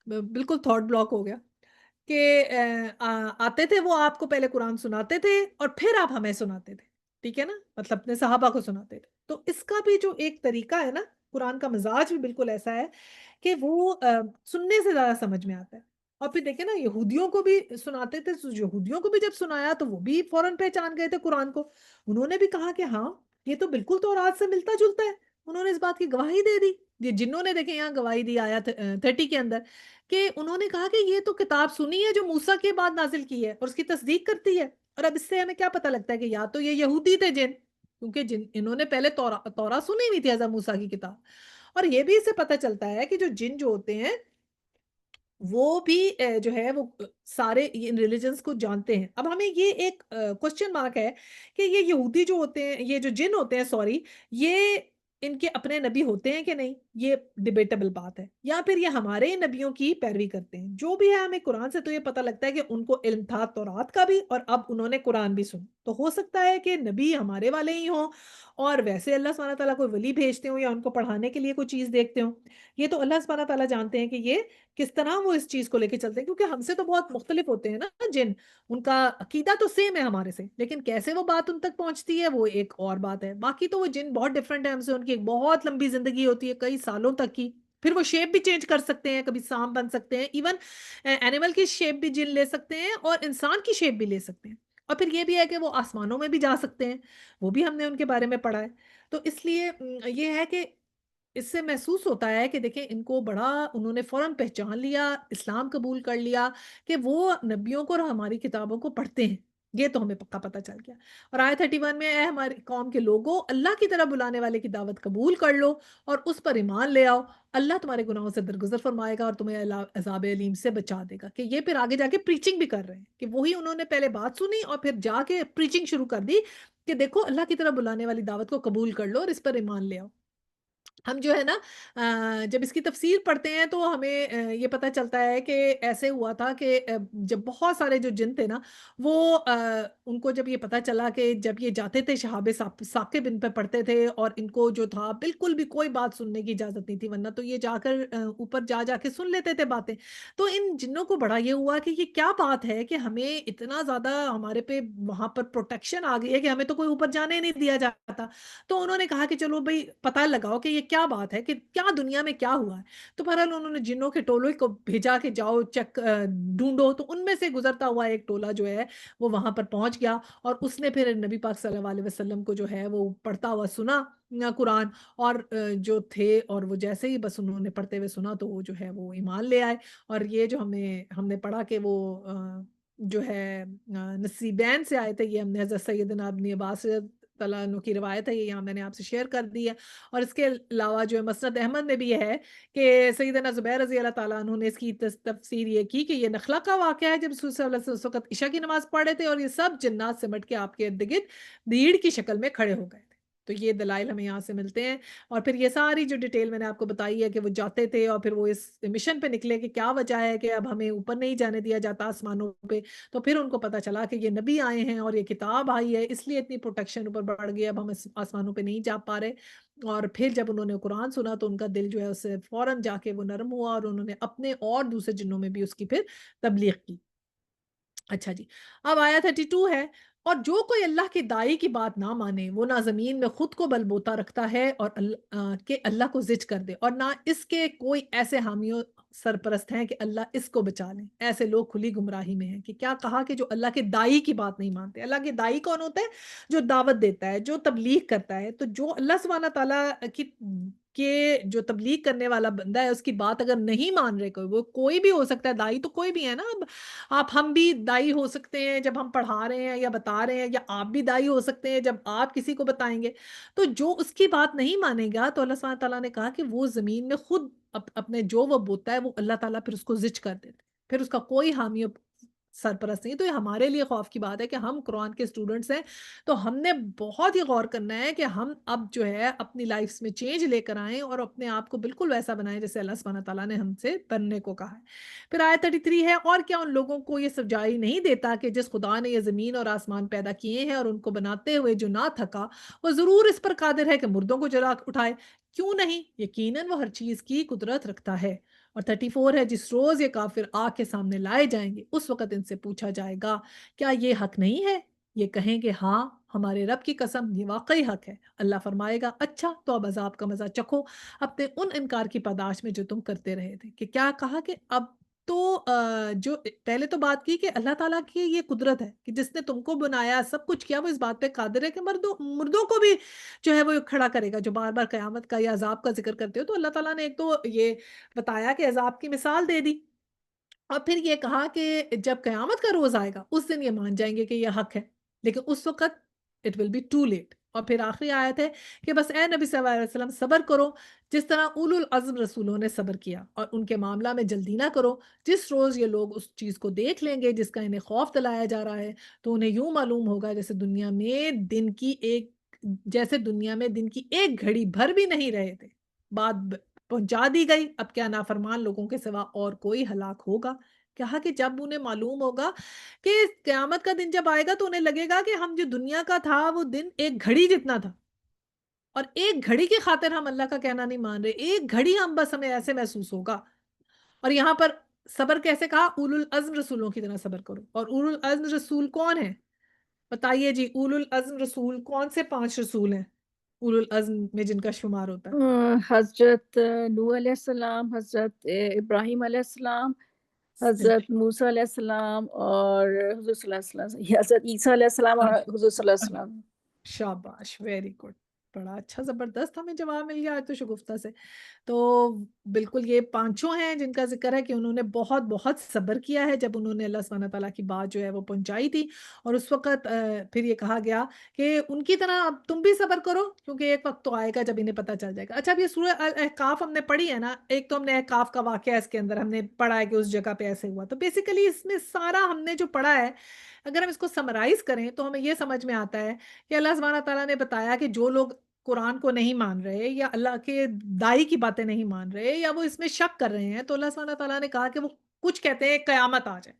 بالکل تھاٹ بلاک ہو گیا کہ آتے تھے وہ آپ کو پہلے قرآن سناتے تھے اور پھر آپ ہمیں سناتے تھے، ٹھیک ہے نا؟ مطلب اپنے صحابہ کو سناتے تھے، تو اس کا بھی جو ایک طریقہ ہے نا، قرآن کا مزاج بھی بالکل ایسا ہے کہ وہ سننے سے زیادہ سمجھ میں آتا ہے۔ اور پھر دیکھیں نا یہودیوں کو بھی سناتے تھے، تو یہودیوں کو بھی جب سنایا تو وہ بھی فوراً پہچان گئے تھے قرآن کو، انہوں نے بھی کہا کہ ہاں یہ تو بالکل تورات سے ملتا جلتا ہے، انہوں نے اس بات کی گواہی دے دی۔ یہ جنہوں نے دیکھیں یہاں گواہی دی آیت 30 کے اندر، کہ انہوں نے کہا کہ یہ تو کتاب سنی ہے جو موسیٰ کے بعد نازل کی ہے اور اس کی تصدیق کرتی ہے۔ اور اب اس سے ہمیں کیا پتہ لگتا ہے کہ یا تو یہ یہودی تھے جن، کیونکہ انہوں نے پہلے تورا سنی ہوئی تھی حضرت موسیٰ کی کتاب، اور یہ بھی اس سے پتہ چلتا ہے کہ جو جن جو ہوتے ہیں وہ بھی جو ہے وہ سارے ان ریلیجنز کو جانتے ہیں۔ اب ہمیں یہ ایک کوسچن مارک ہے کہ یہ یہودی جو ہوتے ہیں، یہ جو جن ہوتے ہیں سوری، یہ ان کے اپنے نبی ہوتے ہیں کہ نہیں؟ یہ ڈیبیٹیبل بات ہے، یا پھر یہ ہمارے نبیوں کی پیروی کرتے ہیں؟ جو بھی ہے ہمیں قرآن سے تو یہ پتہ لگتا ہے کہ ان کو علم تھا تورات کا بھی، اور اب انہوں نے قرآن بھی سنا، تو ہو سکتا ہے کہ نبی ہمارے والے ہی ہوں، اور ویسے اللہ سبحانہ تعالیٰ کوئی ولی بھیجتے ہوں یا ان کو پڑھانے کے لیے کوئی چیز دیکھتے ہوں، یہ تو اللہ سبحانہ تعالیٰ جانتے ہیں کہ یہ کس طرح وہ اس چیز کو لے کے چلتے ہیں، کیونکہ ہم سے تو بہت مختلف ہوتے ہیں نا جن، ان کا عقیدہ تو سیم ہے ہمارے سے، لیکن کیسے وہ بات ان تک پہنچتی ہے وہ ایک اور بات ہے۔ باقی تو وہ جن بہت ڈفرینٹ ہے ہم سے، ان کی ایک بہت لمبی زندگی ہوتی ہے، کئی سالوں تک کی، پھر وہ شیپ بھی چینج کر سکتے ہیں، کبھی سانپ بن سکتے ہیں، ایون اینیمل کی شیپ بھی جن لے سکتے ہیں اور انسان کی شیپ بھی لے سکتے ہیں، اور پھر یہ بھی ہے کہ وہ آسمانوں میں بھی جا سکتے ہیں، وہ بھی ہم نے ان کے بارے میں پڑھا ہے۔ تو اس لیے یہ ہے کہ اس سے محسوس ہوتا ہے کہ دیکھیں ان کو بڑا، انہوں نے فوراً پہچان لیا، اسلام قبول کر لیا کہ وہ نبیوں کو اور ہماری کتابوں کو پڑھتے ہیں، یہ تو ہمیں پکا پتہ چل گیا۔ اور آیت 31 میں، اے ہماری قوم کے لوگوں، اللہ کی طرف بلانے والے کی دعوت قبول کر لو اور اس پر ایمان لے آؤ، اللہ تمہارے گناہوں سے درگزر فرمائے گا اور تمہیں عذاب علیم سے بچا دے گا۔ کہ یہ پھر آگے جا کے پریچنگ بھی کر رہے ہیں، کہ وہی انہوں نے پہلے بات سنی اور پھر جا کے پریچنگ شروع کر دی کہ دیکھو اللہ کی طرف بلانے والی دعوت کو قبول کر لو اور اس پر ایمان لے آؤ۔ ہم جو ہے نا جب اس کی تفسیر پڑھتے ہیں تو ہمیں یہ پتہ چلتا ہے کہ ایسے ہوا تھا کہ جب بہت سارے جو جن تھے نا، وہ ان کو جب یہ پتہ چلا کہ جب یہ جاتے تھے شہاب ثاقب ان پہ پڑھتے تھے اور ان کو جو تھا بالکل بھی کوئی بات سننے کی اجازت نہیں تھی، ورنہ تو یہ جا کر اوپر جا جا کے سن لیتے تھے باتیں۔ تو ان جنوں کو بڑا یہ ہوا کہ یہ کیا بات ہے کہ ہمیں اتنا زیادہ ہمارے پہ وہاں پر پروٹیکشن آ گئی ہے کہ ہمیں تو کوئی اوپر جانے ہی نہیں دیا جاتا۔ تو انہوں نے کہا کہ چلو بھئی پتہ لگاؤ کہ یہ کیا بات ہے، کہ کیا دنیا میں کیا ہوا ہے؟ تو بہرحال انہوں نے جنوں کے ٹولے کو بھیجا کہ جاؤ چیک ڈھونڈو، تو ان میں سے گزرتا ہوا ایک ٹولہ جو ہے وہ وہاں پر پہنچ گیا اور اس نے پھر نبی پاک صلی اللہ علیہ وسلم کو جو ہے وہ پڑھتا ہوا سنا قرآن، اور جو تھے اور وہ جیسے ہی بس انہوں نے پڑھتے ہوئے سنا تو وہ جو ہے وہ ایمان لے آئے۔ اور یہ جو ہم نے پڑھا کہ وہ جو ہے نصیبین سے آئے تھے، یہ ہم نے حضرت سیدنا ابن عباس تعالیٰ عنہ کی روایت ہے، یہ یہاں میں نے آپ سے شیئر کر دی ہے۔ اور اس کے علاوہ جو ہے مسند احمد میں بھی یہ ہے کہ سیدنا زبیر رضی اللہ تعالیٰ عنہ نے اس کی تفسیر یہ کی کہ یہ نخلا کا واقعہ ہے، جب رسول صلی اللہ علیہ وسلم اس وقت عشاء کی نماز پڑھ رہے تھے اور یہ سب جنات سمٹ کے آپ کے ارد گرد بھیڑ کی شکل میں کھڑے ہو گئے تھے۔ تو یہ دلائل ہمیں یہاں سے ملتے ہیں، اور پھر یہ ساری جو ڈیٹیل میں نے آپ کو بتائی ہے کہ وہ جاتے تھے اور پھر وہ اس مشن پہ نکلے کہ کیا وجہ ہے کہ اب ہمیں اوپر نہیں جانے دیا جاتا آسمانوں پہ۔ تو پھر ان کو پتا چلا کہ یہ نبی آئے ہیں اور یہ کتاب آئی ہے، اس لیے اتنی پروٹیکشن اوپر بڑھ گئی، اب ہم آسمانوں پہ نہیں جا پا رہے۔ اور پھر جب انہوں نے قرآن سنا تو ان کا دل جو ہے اس سے فوراً جا کے وہ نرم ہوا اور انہوں نے اپنے اور دوسرے جنوں میں بھی اس کی پھر تبلیغ کی۔ اچھا جی، اب آیا 32 ہے، اور جو کوئی اللہ کے دائی کی بات نہ مانے وہ نہ زمین میں خود کو بل بوتا رکھتا ہے اور کہ اللہ کو زج کر دے، اور نہ اس کے کوئی ایسے حامیوں سرپرست ہیں کہ اللہ اس کو بچا لیں۔ ایسے لوگ کھلی گمراہی میں ہیں۔ کہ کیا کہا کہ جو اللہ کے دائی کی بات نہیں مانتے۔ اللہ کے دائی کون ہوتا ہے؟ جو دعوت دیتا ہے، جو تبلیغ کرتا ہے۔ تو جو اللہ سبحانہ تعالیٰ کی کہ جو تبلیغ کرنے والا بندہ ہے اس کی بات اگر نہیں مان رہے، کوئی وہ کوئی بھی ہو سکتا ہے، دائی تو کوئی بھی ہے نا۔ اب ہم بھی دائی ہو سکتے ہیں جب ہم پڑھا رہے ہیں یا بتا رہے ہیں، یا آپ بھی دائی ہو سکتے ہیں جب آپ کسی کو بتائیں گے۔ تو جو اس کی بات نہیں مانے گا تو اللہ سبحانہ تعالیٰ نے کہا کہ وہ زمین میں خود اپنے جو وہ بوتا ہے وہ اللہ تعالیٰ پھر اس کو زج کر دیتے، پھر اس کا کوئی حامی و سرپرست نہیں۔ تو یہ ہمارے لیے خوف کی بات ہے کہ ہم قرآن کے اسٹوڈنٹس ہیں، تو ہم نے بہت ہی غور کرنا ہے کہ ہم اب جو ہے اپنی لائفز میں چینج لے کر آئیں اور اپنے آپ کو بالکل ویسا بنائیں جیسے اللہ سبحانہ تعالیٰ نے ہم سے بننے کو کہا ہے۔ پھر آیت 33 ہے، اور کیا ان لوگوں کو یہ سمجھائی نہیں دیتا کہ جس خدا نے یہ زمین اور آسمان پیدا کیے ہیں اور ان کو بناتے ہوئے جو نہ تھکا، وہ ضرور اس پر قادر ہے کہ مردوں کو جلا اٹھائے۔ کیوں نہیں؟ یقیناً وہ ہر چیز کی قدرت رکھتا ہے۔ اور 34 ہے، جس روز یہ کافر آگ کے سامنے لائے جائیں گے اس وقت ان سے پوچھا جائے گا کیا یہ حق نہیں ہے؟ یہ کہیں گے ہاں ہمارے رب کی قسم یہ واقعی حق ہے۔ اللہ فرمائے گا اچھا تو اب عذاب کا مزہ چکھو اپنے ان انکار کی پاداش میں جو تم کرتے رہے تھے۔ کہ کیا کہا کہ اب تو جو پہلے تو بات کی کہ اللہ تعالیٰ کی یہ قدرت ہے کہ جس نے تم کو بنایا سب کچھ کیا، وہ اس بات پہ قادر ہے کہ مردوں کو بھی جو ہے وہ کھڑا کرے گا۔ جو بار بار قیامت کا یا عذاب کا ذکر کرتے ہو تو اللہ تعالیٰ نے ایک تو یہ بتایا کہ عذاب کی مثال دے دی، اور پھر یہ کہا کہ جب قیامت کا روز آئے گا اس دن یہ مان جائیں گے کہ یہ حق ہے، لیکن اس وقت it will be too late. اور پھر آخری آیت ہے کہ بس اے نبی صلی اللہ علیہ وسلم صبر کرو جس طرح اولو العزم رسولوں نے صبر کیا، اور ان کے معاملہ میں جلدی نہ کرو۔ جس روز یہ لوگ اس چیز کو دیکھ لیں گے جس کا انہیں خوف دلایا جا رہا ہے تو انہیں یوں معلوم ہوگا جیسے دنیا میں دن کی ایک گھڑی بھر بھی نہیں رہے تھے، بات پہنچا دی گئی، اب کیا نافرمان لوگوں کے سوا اور کوئی ہلاک ہوگا۔ کہا کہ جب انہیں معلوم ہوگا کہ قیامت کا دن جب آئے گا تو انہیں لگے گا کہ ہم جو دنیا کا تھا وہ دن ایک گھڑی جتنا تھا، اور ایک گھڑی کی خاطر ہم اللہ کا کہنا نہیں مان رہے، ایک گھڑی ہمیں ایسے محسوس ہوگا۔ اور یہاں پر صبر کیسے کہا؟ اولو العزم رسولوں کی طرح صبر کرو۔ اور اولو العزم رسول کون ہیں؟ بتائیے جی، اولو العزم رسول کون سے 5 رسول ہیں اولو العزم میں جن کا شمار ہوتا ہے؟ حضرت نوح علیہ السلام، حضرت ابراہیم علیہ السلام، حضرت موسیٰ علیہ السلام، اور حضور صلی اللہ علیہ وسلم، حضرت عیسیٰ علیہ السلام اور حضور صلی اللہ علیہ وسلم۔ شاباش، ویری گڈ۔ بڑا اچھا زبردست ہمیں جواب مل گیا آج تو شگفتہ سے۔ تو بالکل یہ پانچوں ہیں جن کا ذکر ہے کہ انہوں نے بہت بہت صبر کیا ہے جب انہوں نے اللہ سبحانہ تعالیٰ کی بات جو ہے وہ پہنچائی تھی، اور اس وقت پھر یہ کہا گیا کہ ان کی طرح اب تم بھی صبر کرو کیونکہ ایک وقت تو آئے گا جب انہیں پتہ چل جائے گا۔ اچھا اب یہ سورہ الاحقاف ہم نے پڑھی ہے نا، ایک تو ہم نے احقاف کا واقعہ اس کے اندر ہم نے پڑھا ہے کہ اس جگہ پہ ایسے ہوا، تو بیسیکلی اس میں سارا ہم نے جو پڑھا ہے اگر ہم اس کو سمرائز کریں تو ہمیں یہ سمجھ میں آتا ہے کہ اللہ سبحانہ تعالیٰ نے بتایا کہ جو لوگ قرآن کو نہیں مان رہے یا اللہ کے دائی کی باتیں نہیں مان رہے یا وہ اس میں شک کر رہے ہیں، تو اللہ سبحانہ تعالیٰ نے کہا کہ وہ کچھ کہتے ہیں قیامت آ جائے۔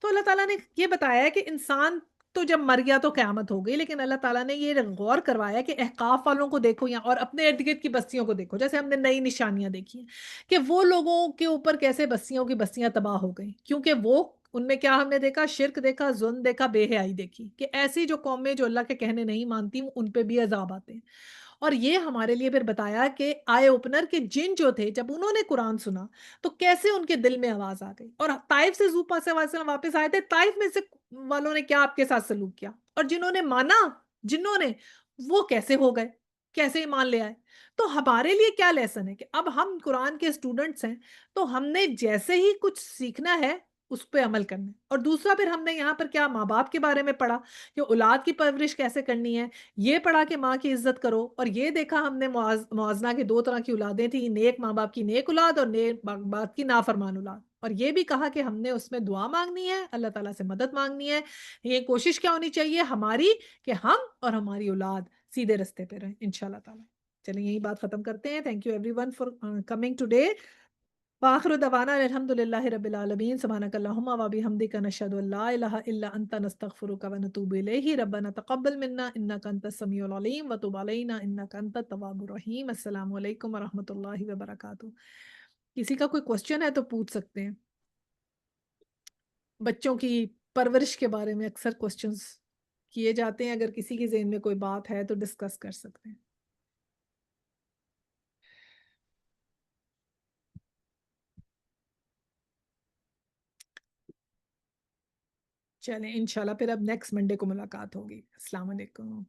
تو اللہ تعالیٰ نے یہ بتایا ہے کہ انسان تو جب مر گیا تو قیامت ہو گئی، لیکن اللہ تعالیٰ نے یہ غور کروایا کہ احقاف والوں کو دیکھو یا اور اپنے ارد گرد کی بستیوں کو دیکھو، جیسے ہم نے نئی نشانیاں دیکھی ہیں کہ وہ لوگوں کے اوپر کیسے بستیوں کی بستیاں تباہ ہو گئیں، کیونکہ وہ ان میں کیا ہم نے دیکھا، شرک دیکھا، ظلم دیکھا، بے حیائی دیکھی، کہ ایسی جو قومیں جو اللہ کے کہنے نہیں مانتی ان پہ بھی عذاب آتے ہیں۔ اور یہ ہمارے لیے پھر بتایا کہ آئے اوپنر کے جن جو تھے جب انہوں نے قرآن سنا تو کیسے ان کے دل میں آواز آ گئی، اور طائف سے حضور پاک صلی اللہ علیہ وسلم واپس آئے تھے، طائف میں سے والوں نے کیا آپ کے ساتھ سلوک کیا، اور جنہوں نے مانا، جنہوں نے، وہ کیسے ہو گئے، کیسے ایمان لے آئے۔ تو ہمارے لیے کیا لیسن ہے کہ اب ہم قرآن کے اسٹوڈنٹس ہیں، تو ہم نے جیسے ہی کچھ سیکھنا ہے اس پہ عمل کرنا ہے۔ اور دوسرا پھر ہم نے یہاں پر کیا ماں باپ کے بارے میں پڑھا کہ اولاد کی پرورش کیسے کرنی ہے، یہ پڑھا کہ ماں کی عزت کرو، اور یہ دیکھا ہم نے موازنہ کے دو طرح کی اولادیں تھیں، نیک ماں باپ کی نیک اولاد اور نیک ماں باپ کی نافرمان اولاد، اور یہ بھی کہا کہ ہم نے اس میں دعا مانگنی ہے، اللہ تعالیٰ سے مدد مانگنی ہے، یہ کوشش کیا ہونی چاہیے ہماری کہ ہم اور ہماری اولاد سیدھے رستے پہ رہیں انشاءاللہ تعالیٰ۔ چلیں یہی بات ختم کرتے ہیں۔ Thank you every one for coming today. وآخر دعوانا الحمد للہ رب العالمین، سبحانک اللہم و بحمدک، نشہد ان لا الہ الا انت، نستغفرک و نتوب الیہ، ربنا تقبل منا انک انت السمیع العلیم وتب علینا انک انت التواب الرحیم۔ السلام علیکم ورحمۃ اللہ وبرکاتہ۔ کسی کا کوئی کوسچن ہے تو پوچھ سکتے ہیں۔ بچوں کی پرورش کے بارے میں اکثر کوسچنز کیے جاتے ہیں، اگر کسی کے ذہن میں کوئی بات ہے تو ڈسکس کر سکتے ہیں۔ چلیں انشاءاللہ پھر اب نیکسٹ منڈے کو ملاقات ہوگی۔ السلام علیکم۔